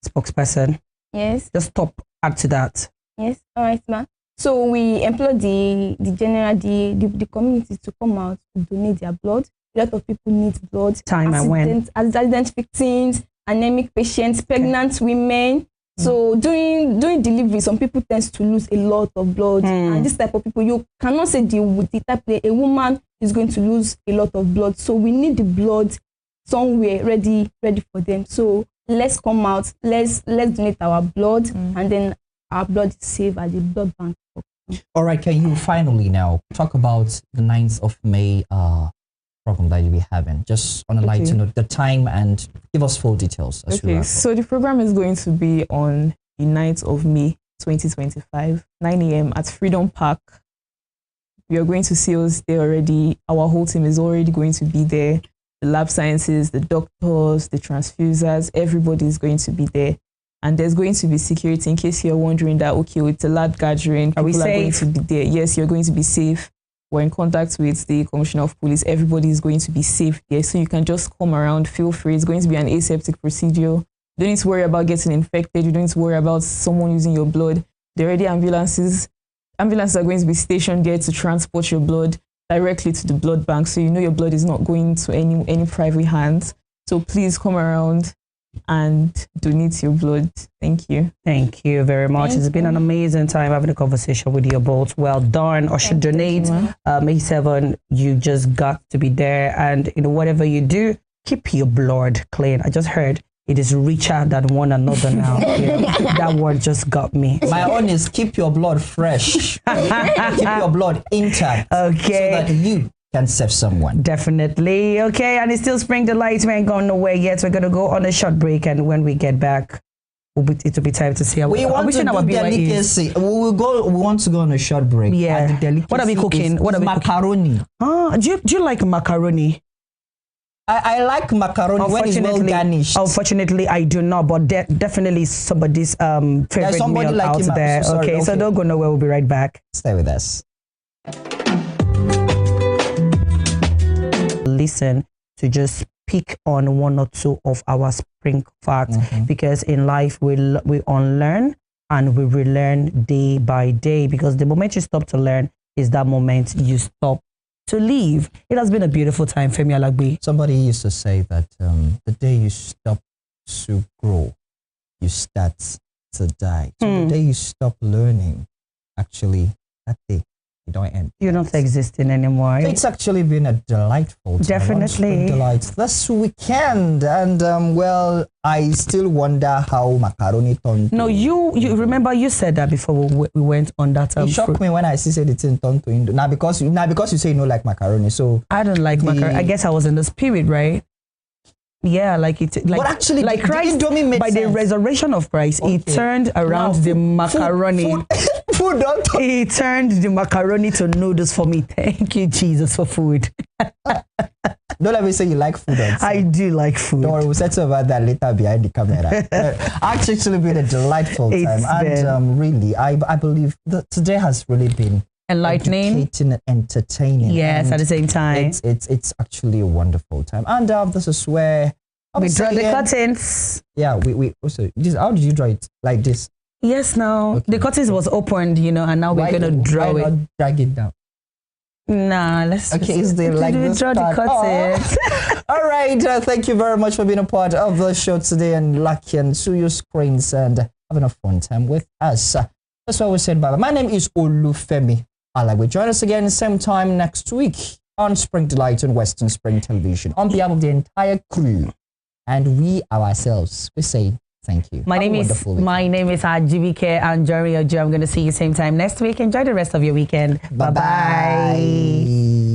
spokesperson. Yes. Just add to that. Yes, all right, ma'am. So we employ the community to come out to donate their blood. A lot of people need blood. Accident victims, anemic patients, pregnant women. So during delivery, some people tend to lose a lot of blood. And this type of people, you cannot say the type a woman is going to lose a lot of blood. So we need the blood somewhere ready for them. So let's come out, let's donate our blood, and then our blood is saved at the blood bank. All right, can you finally now talk about the 9th of May program that you'll be having? Just on a light note, the time, and give us full details. So the program is going to be on the 9th of May 2025, 9 a.m. at Freedom Park. We are going to see us there already. Our whole team is already going to be there. The lab sciences, the doctors, the transfusers, everybody is going to be there. And there's going to be security in case you're wondering that, okay, it's a large gathering. People are going to be there. Yes, you're going to be safe. We're in contact with the Commissioner of Police. Everybody is going to be safe there. So you can just come around, feel free. It's going to be an aseptic procedure. You don't need to worry about getting infected. You don't need to worry about someone using your blood. There are already ambulances. Ambulances are going to be stationed there to transport your blood directly to the blood bank. So you know your blood is not going to any private hands. So please come around. and donate your blood. Thank you. Thank you very much. It's been an amazing time having a conversation with you both. Well done. Or should donate. May 7, you just got to be there. And whatever you do, keep your blood clean. I just heard it is richer than one another now. That word just got me. My own is keep your blood fresh. Keep your blood intact. Okay. So that you can save someone. Definitely. Okay, and it's still Spring Delight. We ain't gone nowhere yet. We're going to go on a short break, and when we get back, it will be time to see how we want to do delicacy. We want to go on a short break. Yeah. What are we cooking? What are we macaroni. Do you like macaroni? I like macaroni when it's well garnished. Unfortunately, I do not, but definitely somebody's favorite meal like out there. Okay, so don't go nowhere. We'll be right back. Stay with us. Listen to just pick on one or two of our spring facts, because in life we unlearn and we relearn day by day, because the moment you stop to learn is that moment you stop to live. It has been a beautiful time, Femi Alagbe. Somebody used to say that the day you stop to grow, you start to die. So the day you stop learning, actually, that day, you don't end. You're not existing anymore. So it's actually been a delightful time. Definitely. This weekend. And, well, I still wonder how macaroni turned. No, you remember you said that before we went on that. It shocked me when I said it's in turned to Indo. Now because you say you don't like macaroni, so I don't like macaroni. I guess I was in the spirit, right? Yeah, like it, like but actually, like Christ, by the resurrection of Christ, he turned around the macaroni. Food don't. He turned the macaroni to noodles for me. Thank you, Jesus, for food. Don't let me say you like food. I do like food. Don't worry, we'll settle about that later behind the camera. Actually, been a delightful time, and really, I believe that today has really been enlightening, educating, and entertaining. Yes, at the same time, it's actually a wonderful time. And this is where we draw the curtains. Yeah, we also how did you draw it like this? Yes, now the curtains was opened, and now we're gonna draw it. Not drag it down. Nah, let's. Okay, is there like this draw the curtains? All right, thank you very much for being a part of the show today and lucky and to your screens and having a fun time with us. That's what we said, Baba. My name is Olufemi Alagbe. Join us again same time next week on Spring Delight on Western Spring Television. On behalf of the entire crew and we ourselves, we say thank you. My name is Ajivike and Jerry Ojo. I'm going to see you same time next week. Enjoy the rest of your weekend. Bye-bye.